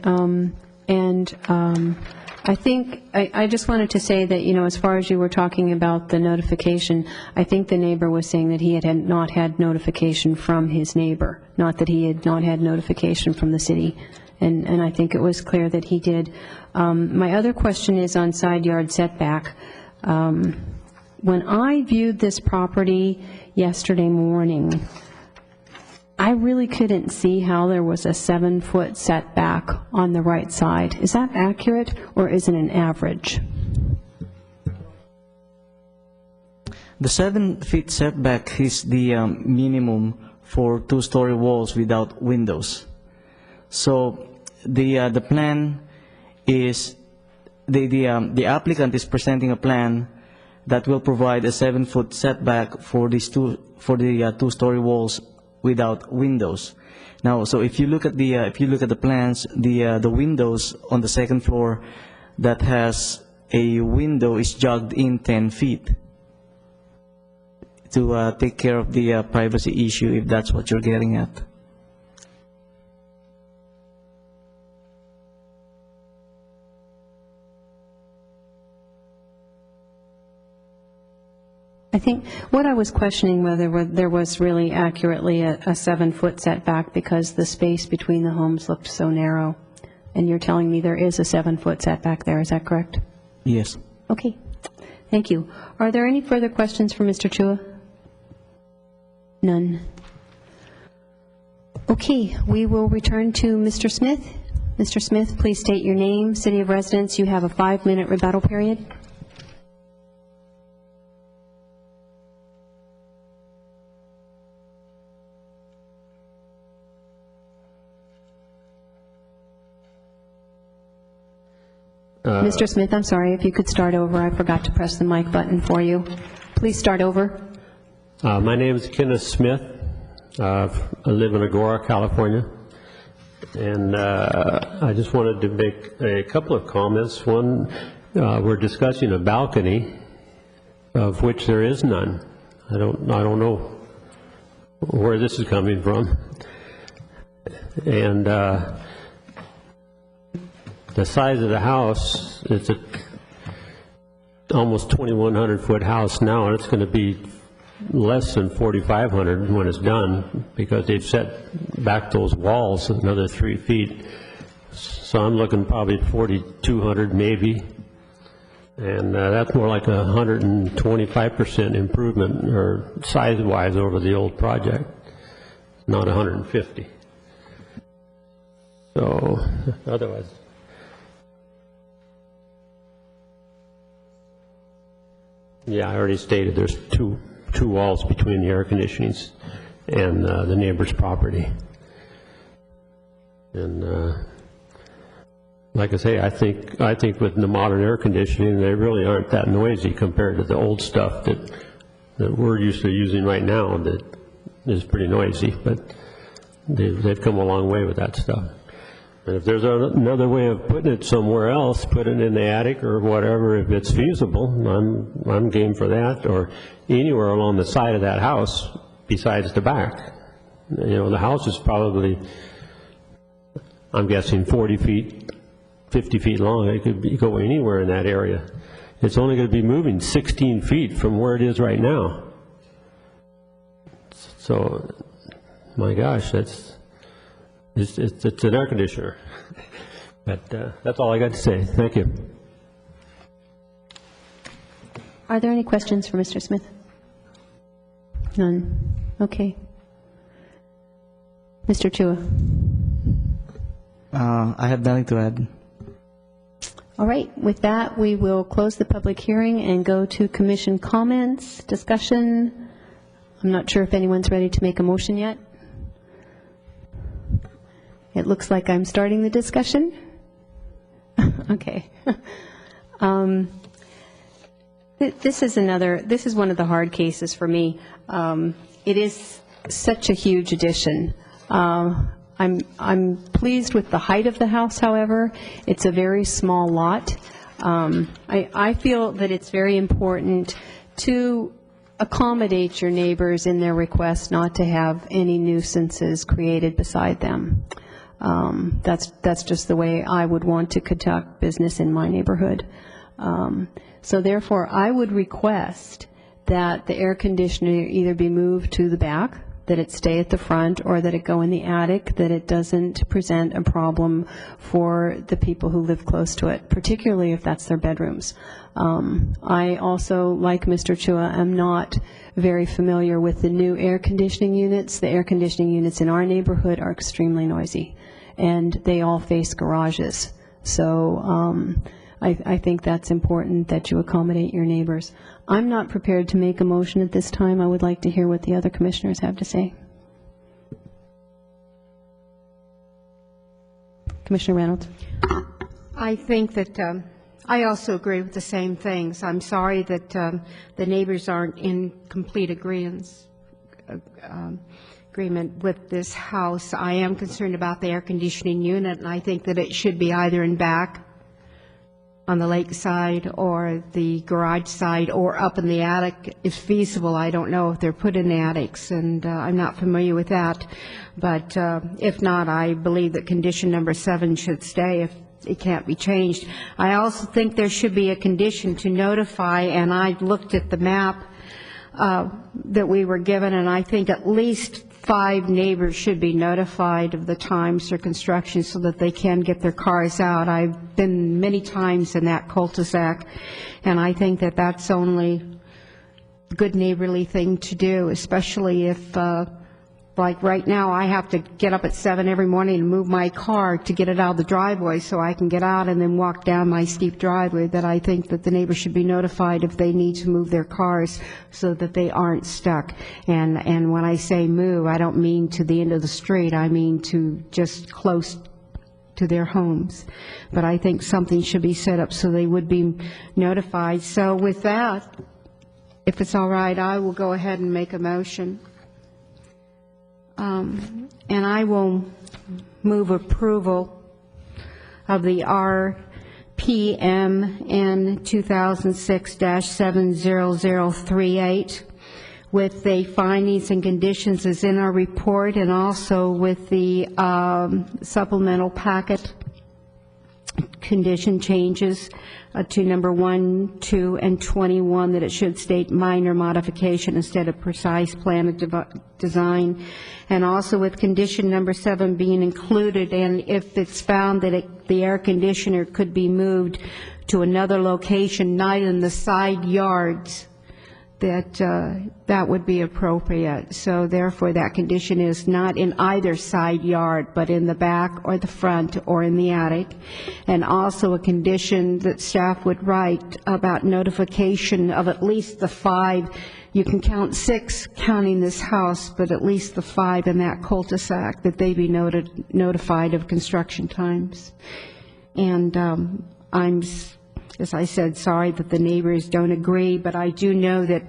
I think, I just wanted to say that, as far as you were talking about the notification, I think the neighbor was saying that he had not had notification from his neighbor, not that he had not had notification from the city. And I think it was clear that he did. My other question is on side yard setback. When I viewed this property yesterday morning, I really couldn't see how there was a 7-foot setback on the right side. Is that accurate, or is it an average? The 7-foot setback is the minimum for 2-story walls without windows. So the plan is, the applicant is presenting a plan that will provide a 7-foot setback for the 2-story walls without windows. Now, so if you look at the plans, the windows on the second floor that has a window is jogged in 10 feet to take care of the privacy issue, if that's what you're getting at. I think what I was questioning whether there was really accurately a 7-foot setback, because the space between the homes looked so narrow. And you're telling me there is a 7-foot setback there, is that correct? Yes. Okay, thank you. Are there any further questions for Mr. Chua? None. Okay, we will return to Mr. Smith. Mr. Smith, please state your name, city of residence. You have a 5-minute rebuttal period. Mr. Smith, I'm sorry, if you could start over. I forgot to press the mic button for you. Please start over. My name is Kenneth Smith. I live in Agoura, California. And I just wanted to make a couple of comments. One, we're discussing a balcony, of which there is none. I don't know where this is coming from. And the size of the house, it's almost 2,100-foot house now, and it's going to be less than 4,500 when it's done, because they've set back those walls another 3 feet. So I'm looking probably at 4,200 maybe, and that's more like 125% improvement, or size-wise, over the old project, not 150. So otherwise. Yeah, I already stated there's two walls between the air conditionings and the neighbor's property. And like I say, I think with the modern air conditioning, they really aren't that noisy compared to the old stuff that we're used to using right now that is pretty noisy, but they've come a long way with that stuff. And if there's another way of putting it somewhere else, put it in the attic or whatever, if it's feasible, I'm game for that, or anywhere along the side of that house besides the back. The house is probably, I'm guessing, 40 feet, 50 feet long. It could go anywhere in that area. It's only going to be moving 16 feet from where it is right now. So, my gosh, it's an air conditioner. But that's all I got to say. Thank you. Are there any questions for Mr. Smith? None. Okay. Mr. Chua. I have nothing to add. All right, with that, we will close the public hearing and go to commission comments, discussion. I'm not sure if anyone's ready to make a motion yet. It looks like I'm starting the discussion. Okay. This is one of the hard cases for me. It is such a huge addition. I'm pleased with the height of the house, however. It's a very small lot. I feel that it's very important to accommodate your neighbors in their request not to have any nuisances created beside them. That's just the way I would want to conduct business in my neighborhood. So therefore, I would request that the air conditioner either be moved to the back, that it stay at the front, or that it go in the attic, that it doesn't present a problem for the people who live close to it, particularly if that's their bedrooms. I also, like Mr. Chua, am not very familiar with the new air conditioning units. The air conditioning units in our neighborhood are extremely noisy, and they all face garages. So I think that's important that you accommodate your neighbors. I'm not prepared to make a motion at this time. I would like to hear what the other commissioners have to say. Commissioner Reynolds. I think that I also agree with the same things. I'm sorry that the neighbors aren't in complete agreement with this house. I am concerned about the air conditioning unit, and I think that it should be either in back on the lake side or the garage side or up in the attic if feasible. I don't know if they're put in attics, and I'm not familiar with that. But if not, I believe that condition number 7 should stay if it can't be changed. I also think there should be a condition to notify, and I looked at the map that we were given, and I think at least 5 neighbors should be notified of the times for construction so that they can get their cars out. I've been many times in that cul-de-sac, and I think that that's only a good neighborly thing to do, especially if, like right now, I have to get up at 7 every morning and move my car to get it out of the driveway so I can get out and then walk down my steep driveway. That I think that the neighbors should be notified if they need to move their cars so that they aren't stuck. And when I say move, I don't mean to the end of the street. I mean to just close to their homes. But I think something should be set up so they would be notified. So with that, if it's all right, I will go ahead and make a motion. And I will move approval of the RPMN 2006-70038 with the findings and conditions as in our report, and also with the supplemental packet condition changes to number 1, 2, and 21, that it should state minor modification instead of precise plan of design, and also with condition number 7 being included, and if it's found that the air conditioner could be moved to another location, not in the side yards, that would be appropriate. So therefore, that condition is not in either side yard, but in the back or the front or in the attic. And also a condition that staff would write about notification of at least the 5. You can count 6 counting this house, but at least the 5 in that cul-de-sac, that they be notified of construction times. And I'm, as I said, sorry that the neighbors don't agree, but I do know that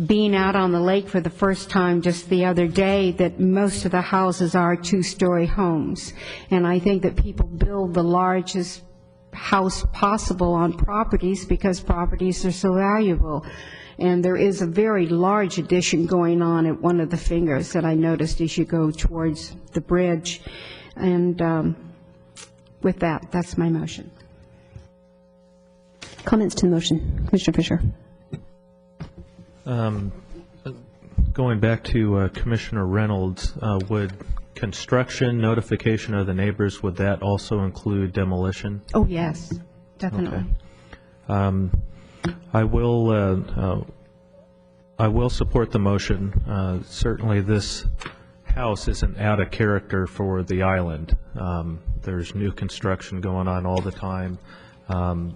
being out on the lake for the first time just the other day, that most of the houses are 2-story homes. And I think that people build the largest house possible on properties because properties are so valuable. And there is a very large addition going on at one of the fingers that I noticed as you go towards the bridge. And with that, that's my motion. Comments to the motion. Commissioner Fisher. Going back to Commissioner Reynolds, would construction notification of the neighbors, would that also include demolition? Oh, yes, definitely. Okay. I will support the motion. Certainly this house isn't out of character for the island. There's new construction going on all the time.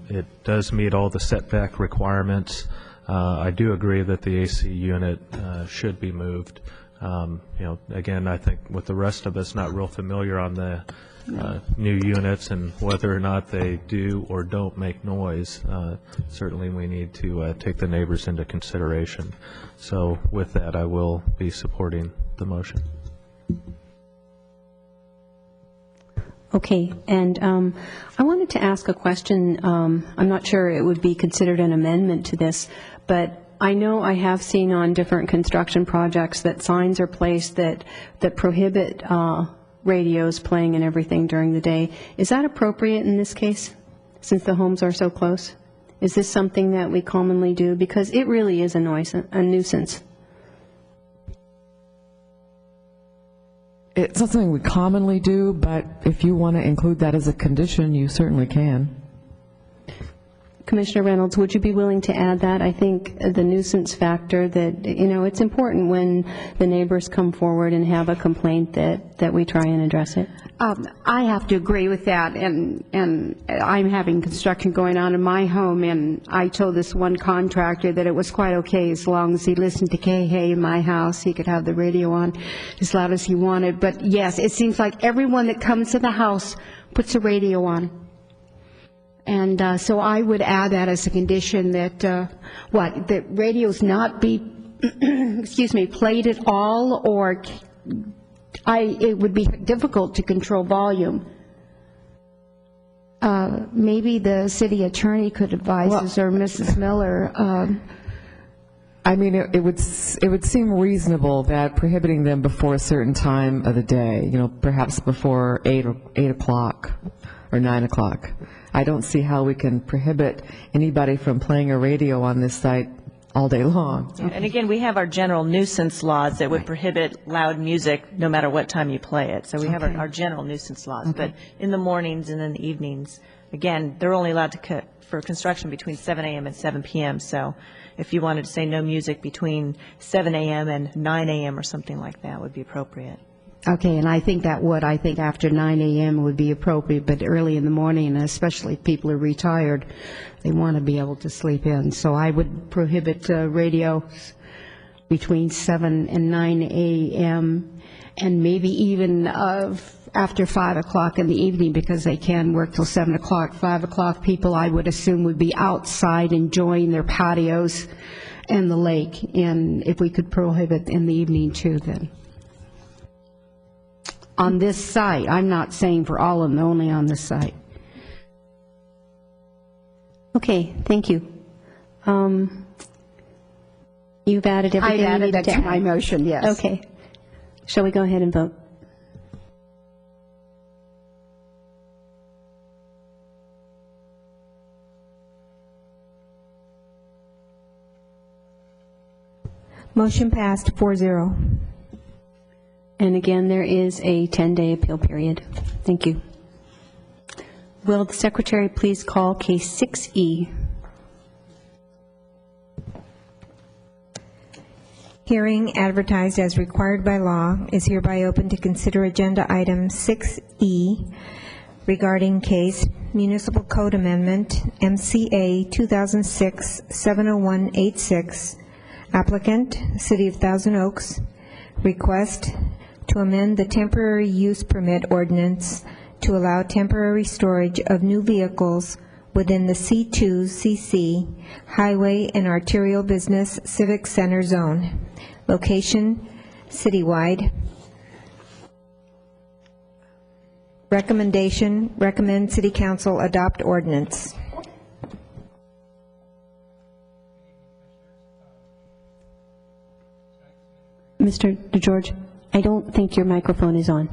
It does meet all the setback requirements. I do agree that the AC unit should be moved. Again, I think with the rest of us not real familiar on the new units and whether or not they do or don't make noise, certainly we need to take the neighbors into consideration. So with that, I will be supporting the motion. Okay, and I wanted to ask a question. I'm not sure it would be considered an amendment to this, but I know I have seen on different construction projects that signs are placed that prohibit radios playing and everything during the day. Is that appropriate in this case, since the homes are so close? Is this something that we commonly do? Because it really is a nuisance. It's not something we commonly do, but if you want to include that as a condition, you certainly can. Commissioner Reynolds, would you be willing to add that? I think the nuisance factor that, it's important when the neighbors come forward and have a complaint that we try and address it. I have to agree with that, and I'm having construction going on in my home, and I told this one contractor that it was quite okay as long as he listened to KHAY in my house. He could have the radio on as loud as he wanted. But yes, it seems like everyone that comes to the house puts a radio on. And so I would add that as a condition that, that radios not be, played at all, or it would be difficult to control volume. Maybe the city attorney could advise us, or Mrs. Miller. I mean, it would seem reasonable that prohibiting them before a certain time of the day, perhaps before 8 o'clock or 9 o'clock. I don't see how we can prohibit anybody from playing a radio on this site all day long. And again, we have our general nuisance laws that would prohibit loud music no matter what time you play it. So we have our general nuisance laws. But in the mornings and in the evenings, again, they're only allowed to cut for construction between 7 a.m. and 7 p.m. So if you wanted to say no music between 7 a.m. and 9 a.m. or something like that would be appropriate. Okay, and I think after 9 a.m. would be appropriate, but early in the morning, and especially if people are retired, they want to be able to sleep in. So I would prohibit radio between 7 and 9 a.m., and maybe even after 5 o'clock in the evening, because they can work till 7 o'clock. 5 o'clock, people, I would assume, would be outside enjoying their patios and the lake, and if we could prohibit in the evening too, then. On this site, I'm not saying for all of them, only on this site. Okay, thank you. You've added everything I've you added needed that to add. my motion, yes. Okay. Shall we go ahead and vote? Motion passed 4-0. And again, there is a 10-day appeal period. Thank you. Will the secretary please call case 6E? Hearing advertised as required by law is hereby open to consider agenda item 6E regarding case Municipal Code Amendment MCA 2006-70186. Applicant, City of Thousand Oaks. Request to amend the temporary use permit ordinance to allow temporary storage of new vehicles within the C2CC Highway and Arterial Business Civic Center Zone. Location, citywide. Recommendation, recommend City Council adopt ordinance. Mr. DeGeorge, I don't think your microphone is on.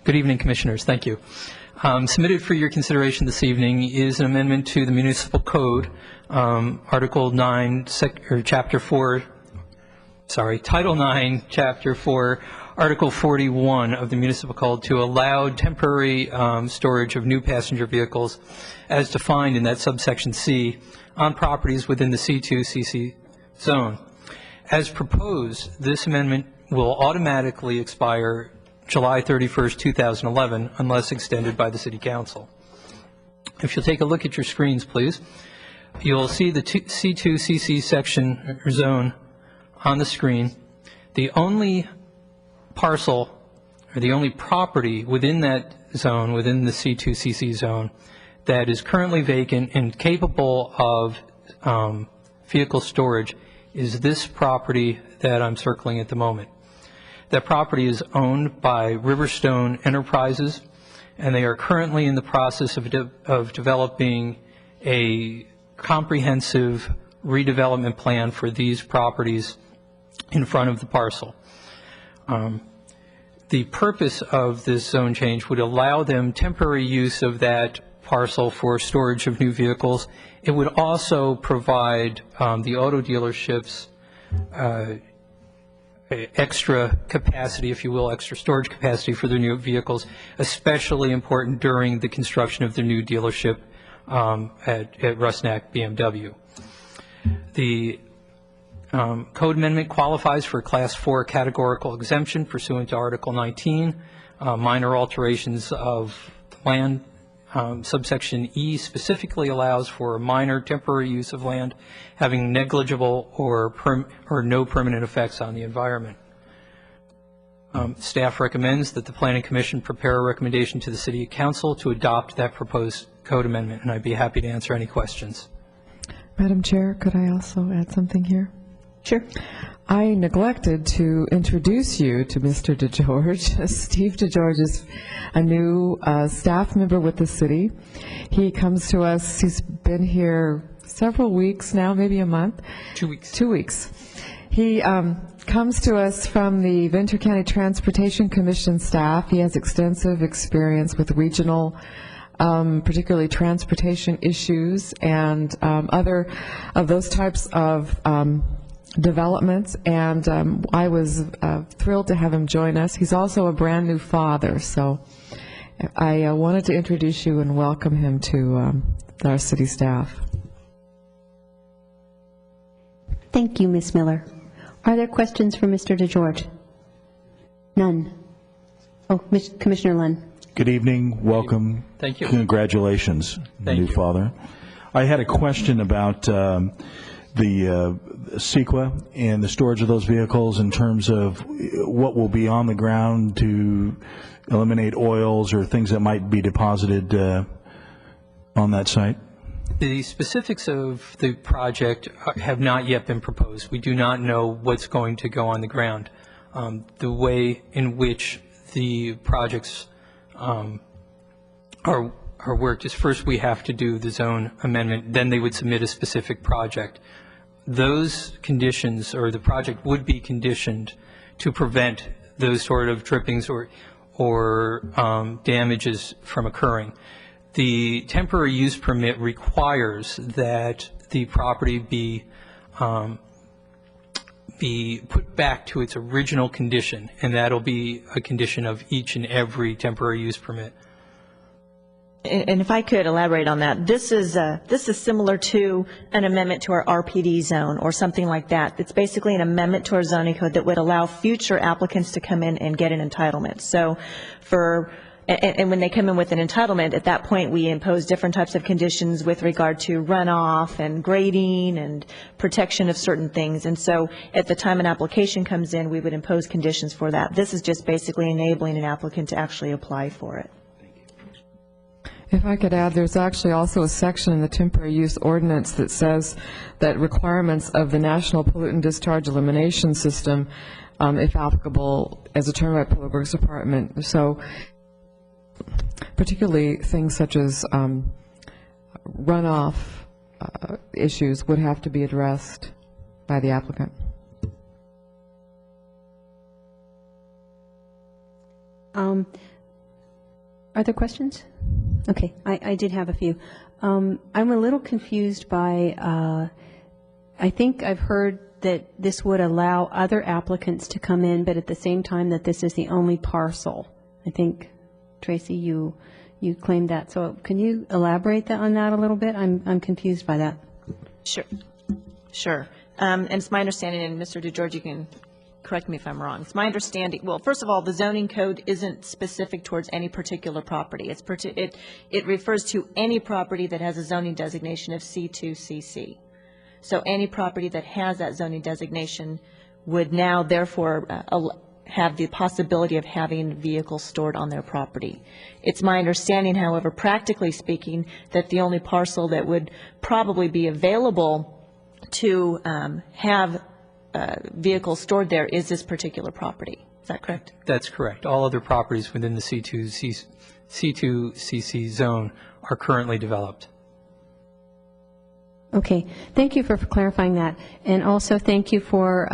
Good evening, Commissioners. Thank you. Submitted for your consideration this evening is an amendment to the Municipal Code, Article 9, Title 9, Chapter 4, Article 41 of the Municipal Code to allow temporary storage of new passenger vehicles as defined in that subsection C on properties within the C2CC zone. As proposed, this amendment will automatically expire July 31st, 2011, unless extended by the City Council. If you'll take a look at your screens, please, you'll see the C2CC section or zone on the screen. The only parcel or the only property within that zone, within the C2CC zone, that is currently vacant and capable of vehicle storage is this property that I'm circling at the moment. That property is owned by Riverstone Enterprises, and they are currently in the process of developing a comprehensive redevelopment plan for these properties in front of the parcel. The purpose of this zone change would allow them temporary use of that parcel for storage of new vehicles. It would also provide the auto dealerships extra capacity, if you will, extra storage capacity for their new vehicles, especially important during the construction of the new dealership at Rusnak BMW. The code amendment qualifies for a Class 4 categorical exemption pursuant to Article 19. Minor alterations of land. Subsection E specifically allows for a minor temporary use of land having negligible or no permanent effects on the environment. Staff recommends that the Planning Commission prepare a recommendation to the City Council to adopt that proposed code amendment, and I'd be happy to answer any questions. Madam Chair, could I also add something here? Sure. I neglected to introduce you to Mr. DeGeorge. Steve DeGeorge is a new staff member with the city. He comes to us, he's been here several weeks now, maybe a month. 2 weeks. 2 weeks. He comes to us from the Ventura County Transportation Commission staff. He has extensive experience with regional, particularly transportation issues and other of those types of developments, and I was thrilled to have him join us. He's also a brand new father, so I wanted to introduce you and welcome him to our city staff. Thank you, Ms. Miller. Are there questions for Mr. DeGeorge? None. Oh, Commissioner Lund. Good evening, welcome. Thank you. Congratulations, new father. I had a question about the CEQA and the storage of those vehicles in terms of what will be on the ground to eliminate oils or things that might be deposited on that site. The specifics of the project have not yet been proposed. We do not know what's going to go on the ground. The way in which the projects are worked is first we have to do the zone amendment, then they would submit a specific project. Those conditions, or the project would be conditioned to prevent those sort of drippings or damages from occurring. The temporary use permit requires that the property be put back to its original condition, and that'll be a condition of each and every temporary use permit. And if I could elaborate on that, this is similar to an amendment to our RPD zone or something like that. It's basically an amendment to our zoning code that would allow future applicants to come in and get an entitlement. So and when they come in with an entitlement, at that point we impose different types of conditions with regard to runoff and grading and protection of certain things. And so at the time an application comes in, we would impose conditions for that. This is just basically enabling an applicant to actually apply for it. If I could add, there's actually also a section in the temporary use ordinance that says that requirements of the National Pollutant Discharge Elimination System, if applicable, as determined by Public Works Department. So particularly things such as runoff issues would have to be addressed by the applicant. Are there questions? Okay, I did have a few. I'm a little confused by, I think I've heard that this would allow other applicants to come in, but at the same time that this is the only parcel. I think, Tracy, you claimed that. So can you elaborate on that a little bit? I'm confused by that. Sure. And it's my understanding, and Mr. DeGeorge, you can correct me if I'm wrong. It's my understanding, well, first of all, the zoning code isn't specific towards any particular property. It refers to any property that has a zoning designation of C2CC. So any property that has that zoning designation would now therefore have the possibility of having vehicles stored on their property. It's my understanding, however, practically speaking, that the only parcel that would probably be available to have vehicles stored there is this particular property. Is that correct? That's correct. All other properties within the C2CC zone are currently developed. Okay, thank you for clarifying that, and also thank you for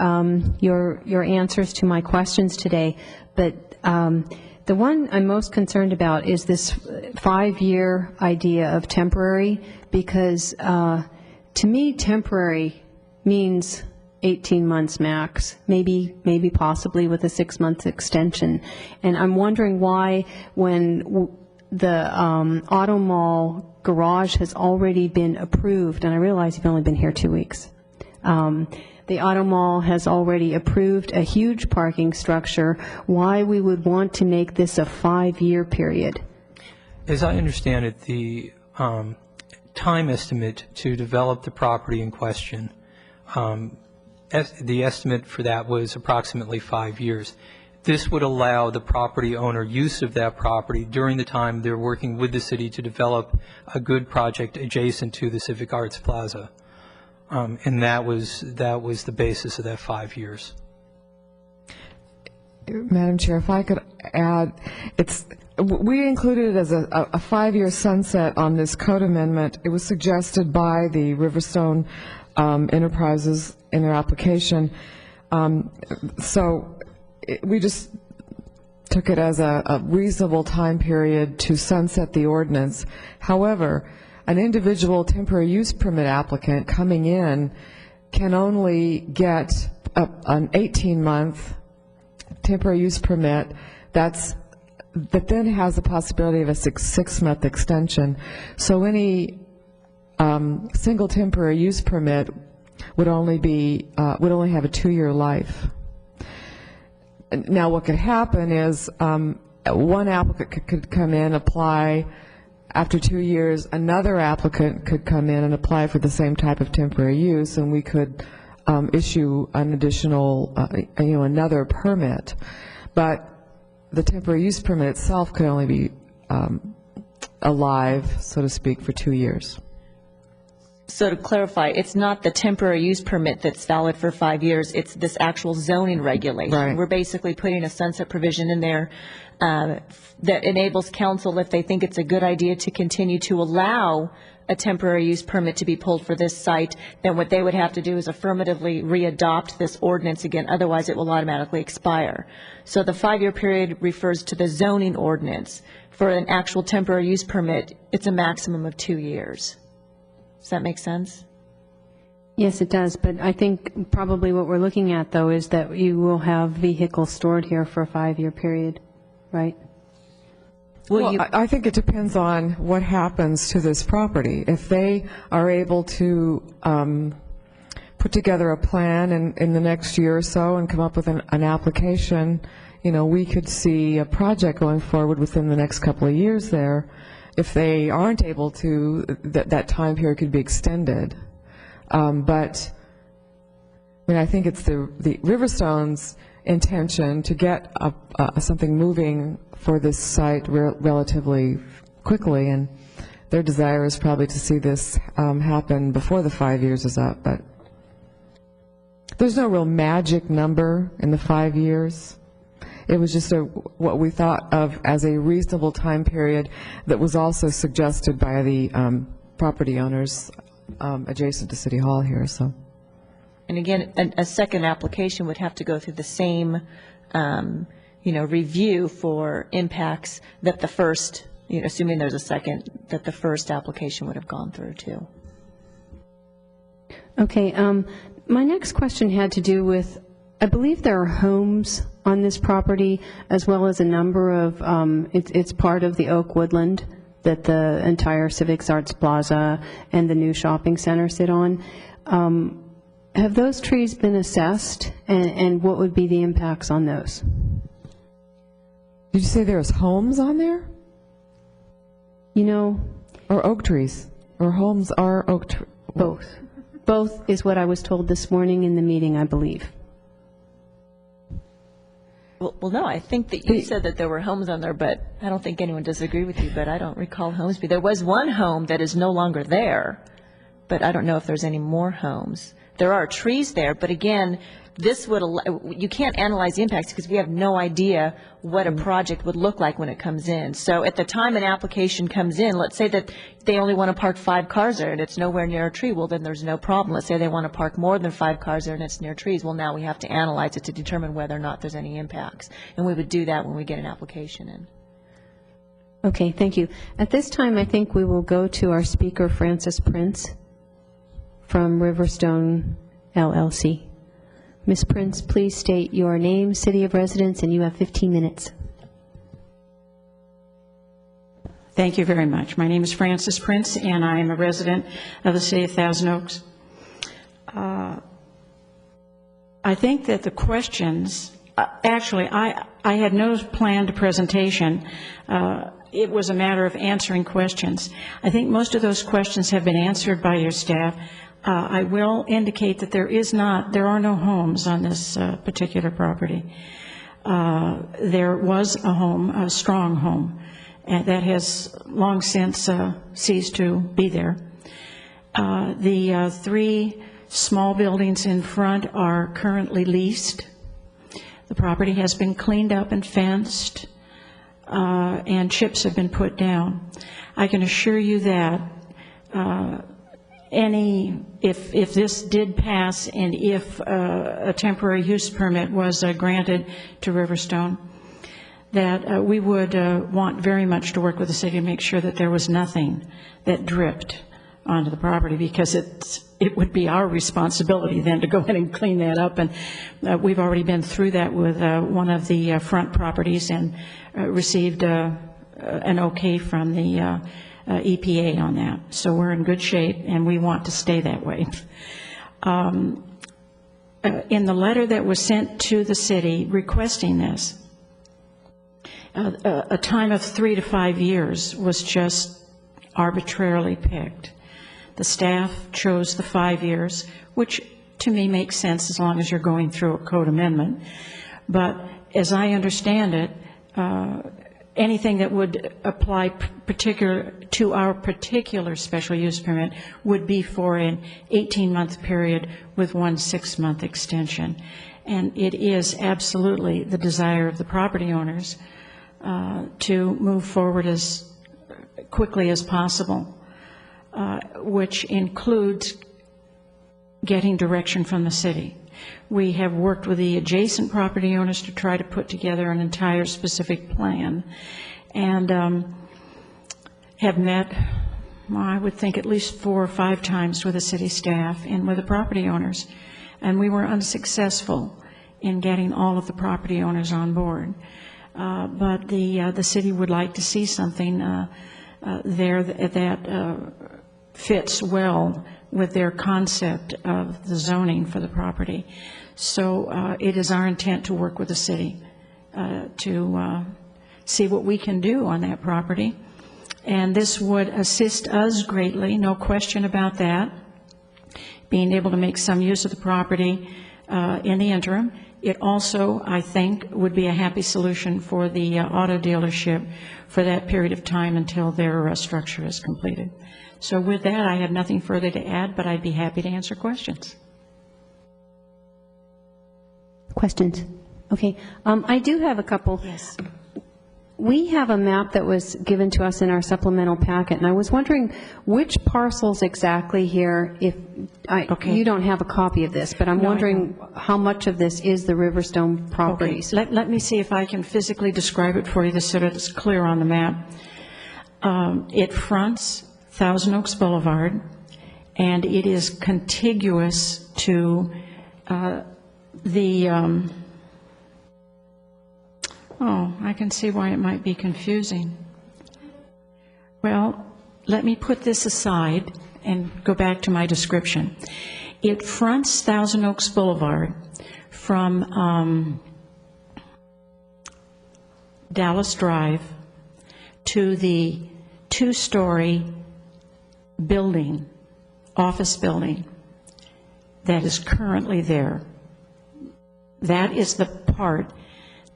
your answers to my questions today. But the one I'm most concerned about is this 5-year idea of temporary, because to me, temporary means 18 months max, maybe possibly with a 6-month extension. And I'm wondering why, when the Auto Mall garage has already been approved, and I realize you've only been here 2 weeks. The Auto Mall has already approved a huge parking structure. Why we would want to make this a 5-year period? As I understand it, the time estimate to develop the property in question, the estimate for that was approximately 5 years. This would allow the property owner use of that property during the time they're working with the city to develop a good project adjacent to the Civic Arts Plaza. And that was the basis of that 5 years. Madam Chair, if I could add, we included it as a 5-year sunset on this code amendment. It was suggested by the Riverstone Enterprises in their application. We just took it as a reasonable time period to sunset the ordinance. However, an individual temporary use permit applicant coming in can only get an 18-month temporary use permit that then has the possibility of a 6-month extension. So any single temporary use permit would only have a 2-year life. Now, what could happen is one applicant could come in, apply. After 2 years, another applicant could come in and apply for the same type of temporary use, and we could issue an additional, another permit. But the temporary use permit itself could only be alive, so to speak, for 2 years. So to clarify, it's not the temporary use permit that's valid for 5 years, it's this actual zoning regulation. Right. We're basically putting a sunset provision in there that enables council, if they think it's a good idea to continue to allow a temporary use permit to be pulled for this site, then what they would have to do is affirmatively readopt this ordinance again, otherwise it will automatically expire. So the 5-year period refers to the zoning ordinance. For an actual temporary use permit, it's a maximum of 2 years. Does that make sense? Yes, it does, but I think probably what we're looking at, though, is that you will have vehicles stored here for a 5-year period, right? Well, I think it depends on what happens to this property. If they are able to put together a plan in the next year or so and come up with an application, we could see a project going forward within the next couple of years there. If they aren't able to, that time period could be extended. But I think it's the Riverstone's intention to get something moving for this site relatively quickly, and their desire is probably to see this happen before the 5 years is up. But there's no real magic number in the 5 years. It was just what we thought of as a reasonable time period that was also suggested by the property owners adjacent to City Hall here. So, and again, a second application would have to go through the same, review for impacts that the first, assuming there's a second, that the first application would have gone through too. Okay. My next question had to do with, I believe there are homes on this property, as well as a number of, it's part of the Oak Woodland that the entire Civic Arts Plaza and the new shopping center sit on. Have those trees been assessed, and what would be the impacts on those? Did you say there's homes on there? You know... Or oak trees? Or homes are oak trees? Both. Both is what I was told this morning in the meeting, I believe. Well, no, I think that you said that there were homes on there, but I don't think anyone disagree with you, but I don't recall homes. There was one home that is no longer there, but I don't know if there's any more homes. There are trees there, but again, this would you can't analyze the impacts because we have no idea what a project would look like when it comes in. So at the time an application comes in, let's say that they only want to park 5 cars there and it's nowhere near a tree, well, then there's no problem. Let's say they want to park more than 5 cars there and it's near trees. Well, now we have to analyze it to determine whether or not there's any impacts. And we would do that when we get an application in. Okay, thank you. At this time, I think we will go to our speaker, Francis Prince, from Riverstone LLC. Ms. Prince, please state your name, city of residence, and you have 15 minutes. Thank you very much. My name is Frances Prince, and I am a resident of the city of Thousand Oaks. I think that the questions, actually, I had no planned presentation. It was a matter of answering questions. I think most of those questions have been answered by your staff. I will indicate that there are no homes on this particular property. There was a home, a strong home, and that has long since ceased to be there. The 3 small buildings in front are currently leased. The property has been cleaned up and fenced, and chips have been put down. I can assure you that if this did pass and if a temporary use permit was granted to Riverstone, that we would want very much to work with the city to make sure that there was nothing that dripped onto the property, because it would be our responsibility then to go ahead and clean that up. And we've already been through that with one of the front properties and received an okay from the EPA on that. So we're in good shape, and we want to stay that way. In the letter that was sent to the city requesting this, a time of 3 to 5 years was just arbitrarily picked. The staff chose the 5 years, which to me makes sense as long as you're going through a code amendment. But as I understand it, anything that would apply to our particular special use permit would be for an 18-month period with 1 6-month extension. And it is absolutely the desire of the property owners to move forward as quickly as possible, which includes getting direction from the city. We have worked with the adjacent property owners to try to put together an entire specific plan, and have met, I would think, at least 4 or 5 times with the city staff and with the property owners, and we were unsuccessful in getting all of the property owners on board. But the city would like to see something there that fits well with their concept of the zoning for the property. So it is our intent to work with the city to see what we can do on that property. And this would assist us greatly, no question about that, being able to make some use of the property in the interim. It also, I think, would be a happy solution for the auto dealership for that period of time until their structure is completed. So with that, I have nothing further to add, but I'd be happy to answer questions. Questions? Okay. I do have a couple. Yes. We have a map that was given to us in our supplemental packet, and I was wondering which parcels exactly here, you don't have a copy of this, but I'm wondering how much of this is the Riverstone properties. Okay. Let me see if I can physically describe it for you so that it's clear on the map. It fronts Thousand Oaks Boulevard, and it is contiguous to I can see why it might be confusing. Well, let me put this aside and go back to my description. It fronts Thousand Oaks Boulevard from Dallas Drive to the two-story building, office building, that is currently there. That is the part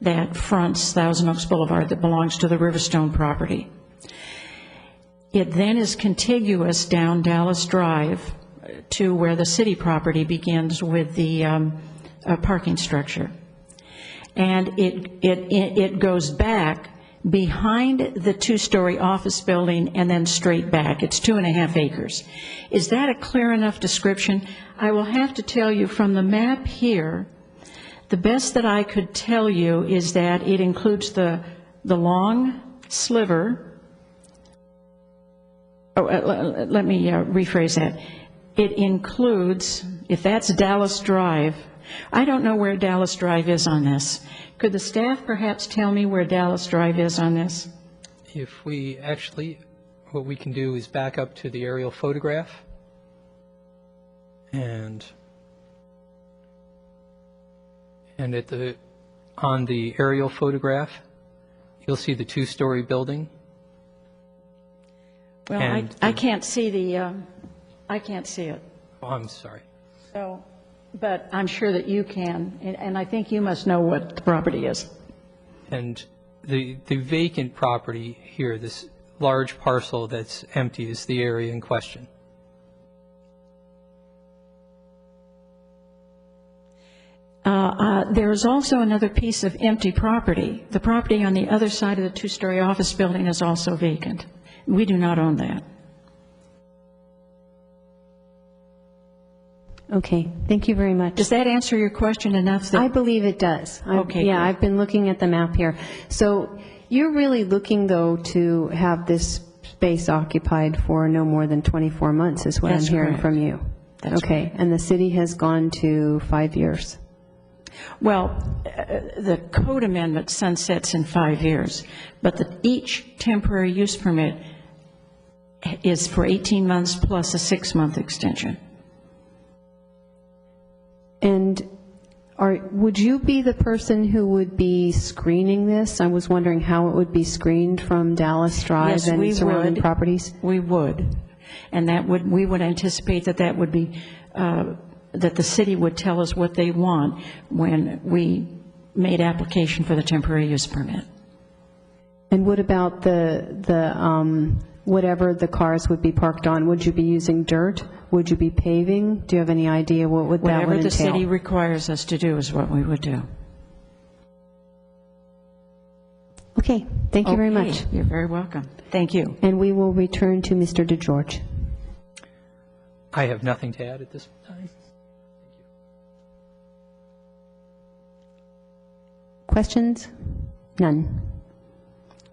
that fronts Thousand Oaks Boulevard that belongs to the Riverstone property. It then is contiguous down Dallas Drive to where the city property begins with the parking structure. And it goes back behind the two-story office building and then straight back. It's 2.5 acres. Is that a clear enough description? I will have to tell you from the map here, the best that I could tell you is that it includes the long sliver. Let me rephrase that. It includes, if that's Dallas Drive, I don't know where Dallas Drive is on this. Could the staff perhaps tell me where Dallas Drive is on this? If we actually, what we can do is back up to the aerial photograph, and on the aerial photograph, you'll see the two-story building. Well, I can't see I can't see it. Oh, I'm sorry. So, but I'm sure that you can, and I think you must know what the property is. And the vacant property here, this large parcel that's empty, is the area in question. There's also another piece of empty property. The property on the other side of the two-story office building is also vacant. We do not own that. Okay, thank you very much. Does that answer your question enough? I believe it does. Okay. Yeah, good. I've been looking at the map here. So you're really looking, though, to have this space occupied for no more than 24 months is what That's I'm hearing correct. from you. That's okay, right. And the city has gone to 5 years. Well, the code amendment sunsets in 5 years, but each temporary use permit is for 18 months plus a 6-month extension. And would you be the person who would be screening this? I was wondering how it would be screened from Dallas Drive Yes, and we surrounding would. properties? We would. And we would anticipate that would be, that the city would tell us what they want when we made application for the temporary use permit. And what about whatever the cars would be parked on? Would you be using dirt? Would you be paving? Do you have any idea what that would entail? Whatever the city requires us to do is what we would do. Okay, thank you very Okay, much. You're very welcome. Thank you. And we will return to Mr. DeGeorge. I have nothing to add at this time. Questions? None.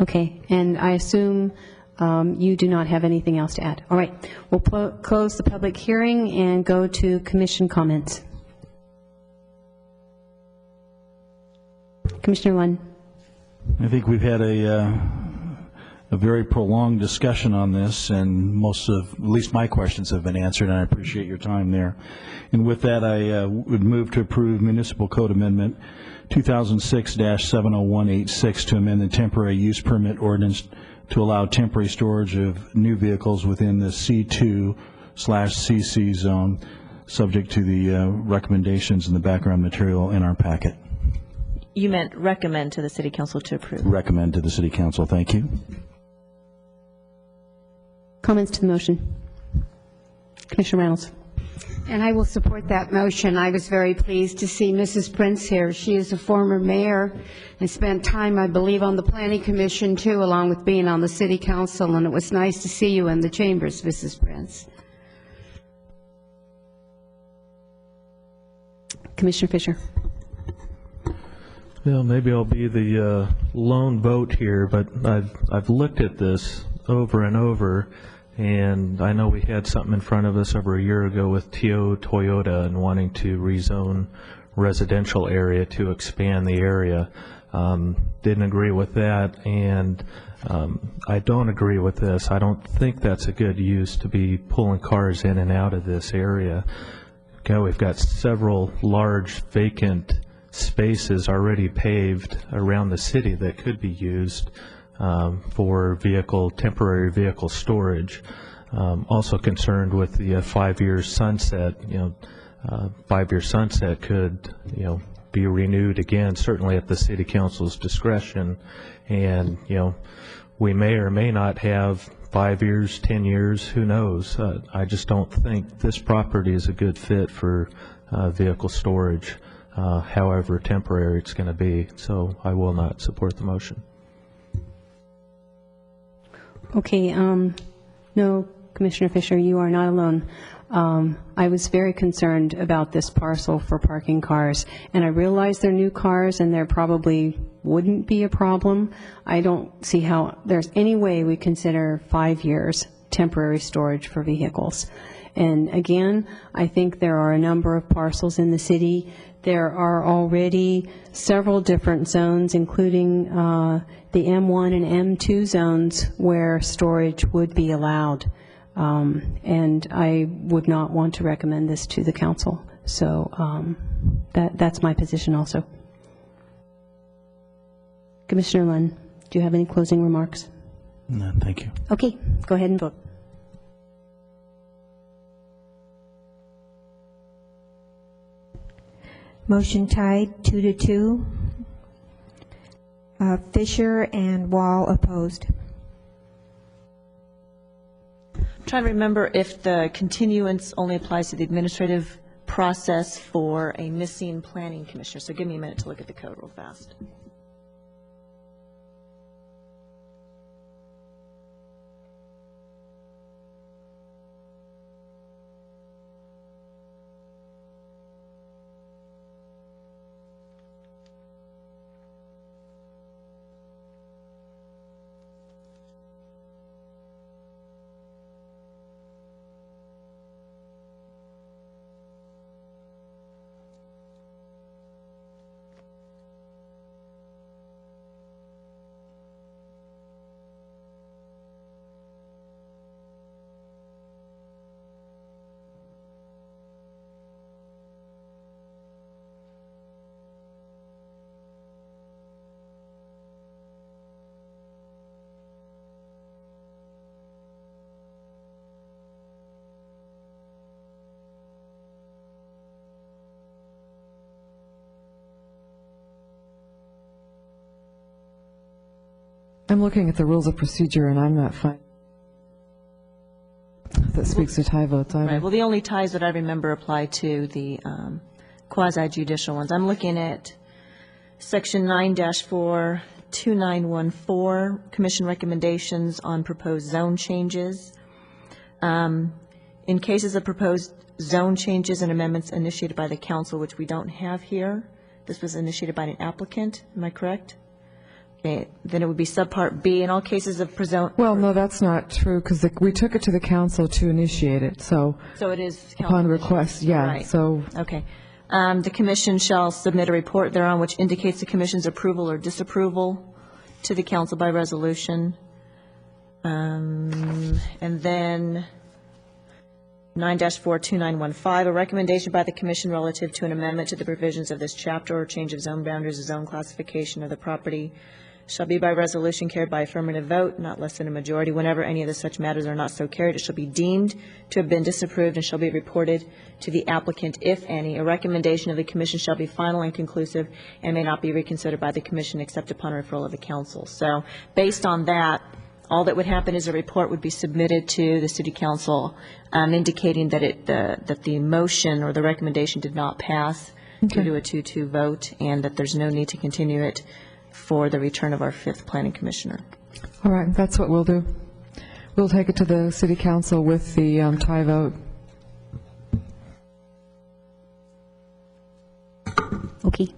Okay, and I assume you do not have anything else to add. All right, we'll close the public hearing and go to commission comments. Commissioner Lund. I think we've had a very prolonged discussion on this, and at least my questions have been answered, and I appreciate your time there. And with that, I would move to approve Municipal Code Amendment 2006-70186 to amend the temporary use permit ordinance to allow temporary storage of new vehicles within the C2/CC zone, subject to the recommendations in the background material in our packet. You meant recommend to the City Council to approve. Recommend to the City Council. Thank you. Comments to the motion? Commissioner Reynolds. And I will support that motion. I was very pleased to see Mrs. Prince here. She is a former mayor and spent time, I believe, on the Planning Commission, too, along with being on the City Council, and it was nice to see you in the chambers, Mrs. Prince. Commissioner Fisher. Well, maybe I'll be the lone vote here, but I've looked at this over and over, and I know we had something in front of us over a year ago with Toyota and wanting to rezone residential area to expand the area. Didn't agree with that, and I don't agree with this. I don't think that's a good use to be pulling cars in and out of this area. God, we've got several large vacant spaces already paved around the city that could be used for temporary vehicle storage. Also concerned with the 5-year sunset. 5-year sunset could, be renewed again, certainly at the city council's discretion. And, we may or may not have 5 years, 10 years, who knows? I just don't think this property is a good fit for vehicle storage, however temporary it's going to be. So I will not support the motion. Okay, no, Commissioner Fisher, you are not alone. I was very concerned about this parcel for parking cars, and I realize they're new cars and there probably wouldn't be a problem. I don't see how there's any way we consider 5 years temporary storage for vehicles. And again, I think there are a number of parcels in the city. There are already several different zones, including the M1 and M2 zones, where storage would be allowed. And I would not want to recommend this to the council. So that's my position also. Commissioner Lund, do you have any closing remarks? No, thank you. Okay, go ahead and vote. Motion tied 2-2. Fisher and Wall opposed. I'm trying to remember if the continuance only applies to the administrative process for a missing planning commissioner. So give me a minute to look at the code real fast. I'm looking at the rules of procedure, and I'm not finding that speaks to tie votes either. Right. Well, the only ties that I remember apply to the quasi-judicial ones. I'm looking at Section 9-4, 2914, Commission recommendations on proposed zone changes. In cases of proposed zone changes and amendments initiated by the council, which we don't have here, this was initiated by an applicant. Am I correct? Okay, then it would be subpart B. In all cases of Well, no, that's not true, because we took it to the council to initiate it, so it is upon request, yeah. Right. So okay. The commission shall submit a report thereon which indicates the commission's approval or disapproval to the council by resolution. And then 9-42915, a recommendation by the commission relative to an amendment to the provisions of this chapter or change of zone boundaries or zone classification of the property shall be by resolution carried by affirmative vote, not less than a majority. Whenever any of the such matters are not so carried, it shall be deemed to have been disapproved and shall be reported to the applicant, if any. A recommendation of the commission shall be final and conclusive and may not be reconsidered by the commission except upon referral of the council. So based on that, all that would happen is a report would be submitted to the city council indicating that that the motion or the recommendation did not pass due to a 2-2 vote, and that there's no need to continue it for the return of our 5th planning commissioner. all right, that's what we'll do. We'll take it to the city council with the tie vote. Okay.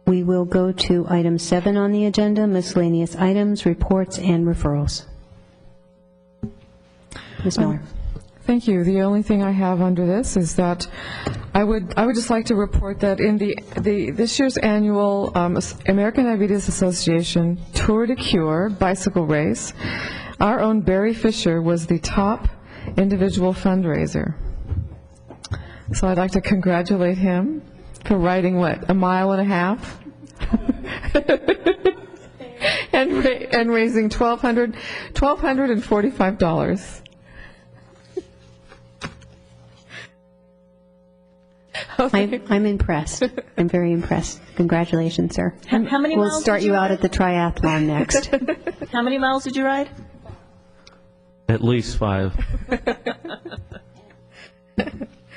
We will go to item 7 on the agenda, miscellaneous items, reports, and referrals. Ms. Miller. Thank you. The only thing I have under this is that I would just like to report that in this year's annual American Diabetes Association Tour de Cure bicycle race, our own Barry Fisher was the top individual fundraiser. So I'd like to congratulate him for riding, what, a mile and a half? and raising $1,245. I'm impressed. I'm very impressed. Congratulations, sir. How many We'll miles start did you you out ride? at the triathlon next. How many miles did you ride? At least 5.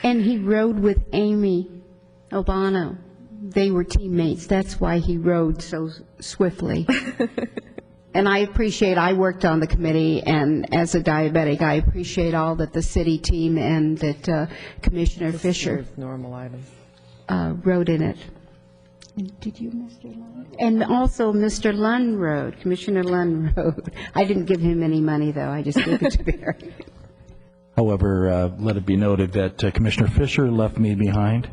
And he rode with Amy Albano. They were teammates. That's why he rode so swiftly. And I worked on the committee, and as a diabetic, I appreciate all that the city team and that Commissioner Fisher normal item. rode in it. Did you, Mr. Lund? And also Mr. Lund rode, Commissioner Lund rode. I didn't give him any money, though. I just gave it to Barry. However, let it be noted that Commissioner Fisher left me behind.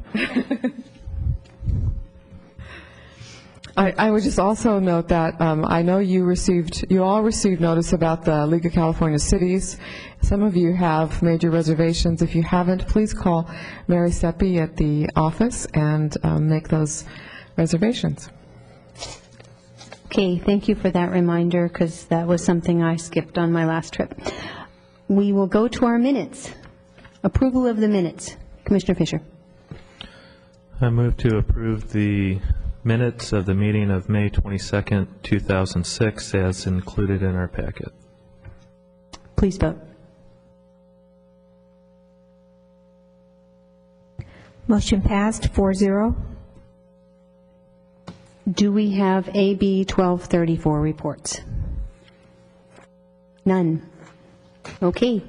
I would just also note that I know you all received notice about the League of California Cities. Some of you have made your reservations. If you haven't, please call Mary Seppi at the office and make those reservations. Okay, thank you for that reminder, because that was something I skipped on my last trip. We will go to our minutes. Approval of the minutes. Commissioner Fisher. I move to approve the minutes of the meeting of May 22nd, 2006, as included in our packet. Please vote. Motion passed, 4-0. Do we have AB 1234 reports? None. Okay.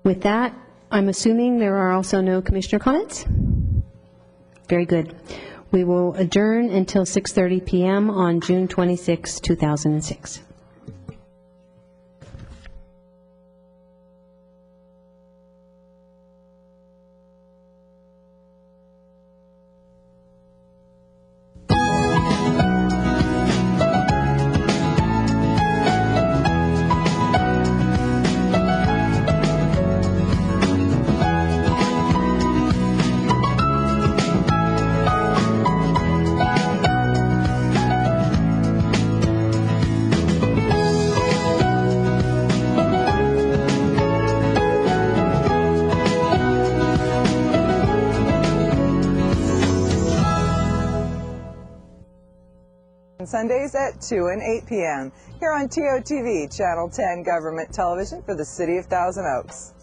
With that, I'm assuming there are also no commissioner comments? Very good. We will adjourn until 6:30 p.m. on June 26, 2006. Sundays at 2 and 8 p.m. here on TOTV, Channel 10 Government Television for the City of Thousand Oaks.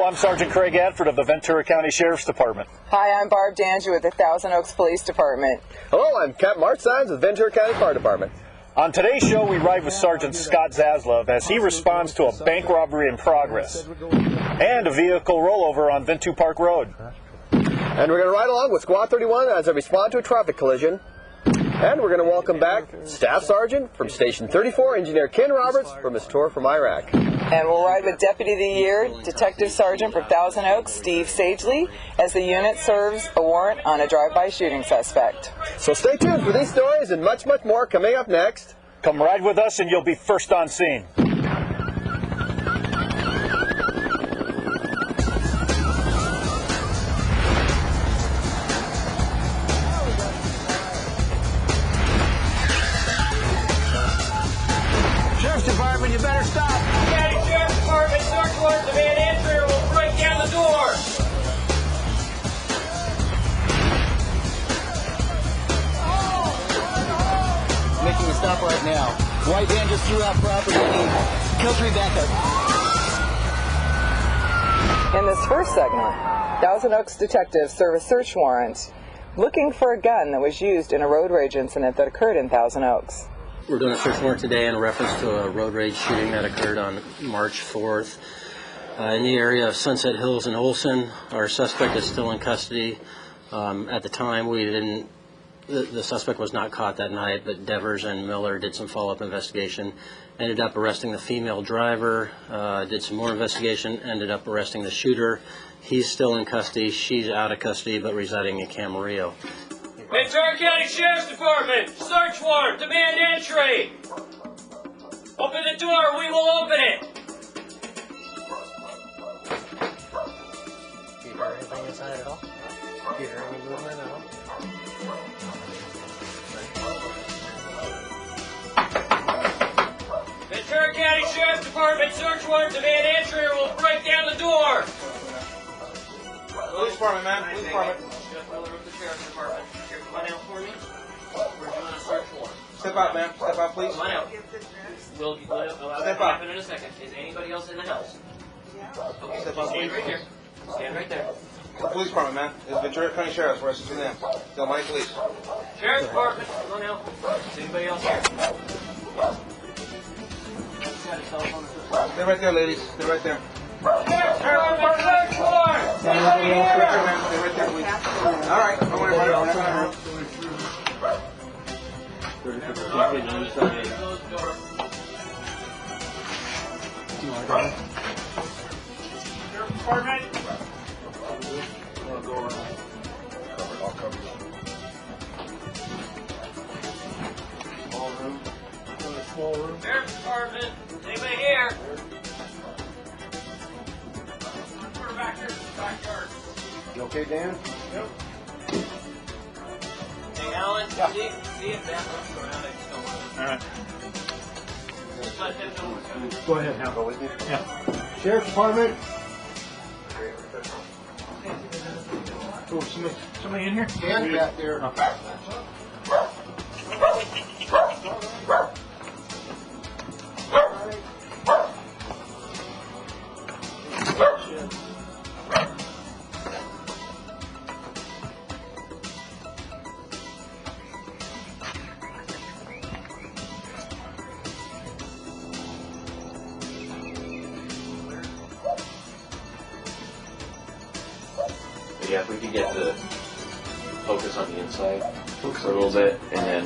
I'm Sergeant Craig Adford of the Ventura County Sheriff's Department. Hi, I'm Barb Danger with the Thousand Oaks Police Department. Hello, I'm Captain Mark Sines with Ventura County Fire Department. On today's show, we ride with Sergeant Scott Zaslov as he responds to a bank robbery in progress and a vehicle rollover on Ventura Park Road. And we're going to ride along with Squad 31 as they respond to a traffic collision And we're going to welcome back Staff Sergeant from Station 34, Engineer Ken Roberts, from his tour from Iraq. And we'll ride with Deputy of the Year, Detective Sergeant from Thousand Oaks, Steve Sagely, as the unit serves a warrant on a drive-by shooting suspect. So stay tuned for these stories and much, much more coming up next. Come ride with us and you'll be first on scene. Sheriff's Department, you better stop. County Sheriff's Department, search warrant, demand entry, or we'll break down the door. Making a stop right now. White van just threw out property. Country backup. In this first segment, Thousand Oaks detectives serve a search warrant looking for a gun that was used in a road rage incident that occurred in Thousand Oaks. We're doing a search warrant today in reference to a road rage shooting that occurred on March 4th in the area of Sunset Hills and Olson. Our suspect is still in custody. At the time, the suspect was not caught that night, but Devers and Miller did some follow-up investigation, ended up arresting the female driver, did some more investigation, ended up arresting the shooter. He's still in custody. She's out of custody, but residing in Camarillo. Ventura County Sheriff's Department, search warrant, demand entry. Open the door, we will open it. Do you hear anything inside at all? Do you hear any movement at all? Ventura County Sheriff's Department, search warrant, demand entry, or we'll break down the door. Police Department, man. Police Department. Jeff Miller with the Sheriff's Department. Here, come on out for me. We're doing a search warrant. Step out, man. Step out, please. Come on out. We'll allow that to happen in a second. Is anybody else in the house? Okay, Step out, stand please. right here. Stand right there. Police Department, man. It's Ventura County Sheriff's. We're assisting them. Del Monte Police. Sheriff's Department, come on out. Is anybody else here? Stay right there, ladies. Stay right there. Sheriff's Department, search warrant. Stay right there, please. All right. Don't worry about it. Sheriff's Department. Small room. Sheriff's Department, anybody here? We're back here in the backyard. You okay, Dan? Yep. Hey, Alan, see if that looks around. I just don't want to. All right. Just let them know what's coming. Go ahead, now. Go with me. Yeah. Sheriff's Department. Oh, somebody in here? Dan back there. Yeah, if we could get the focus on the inside for a little bit, and then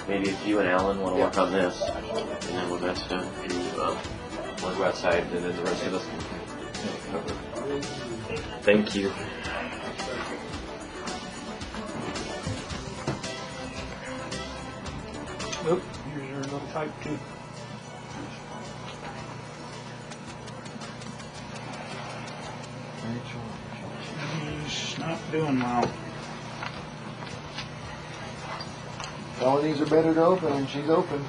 maybe if you and Alan want to work on this, and then when that's done, you want to go outside, and then the rest of us can cover. Thank you. Nope. Here's your little type 2. She's not doing well. Felonies are better to open, and she's open.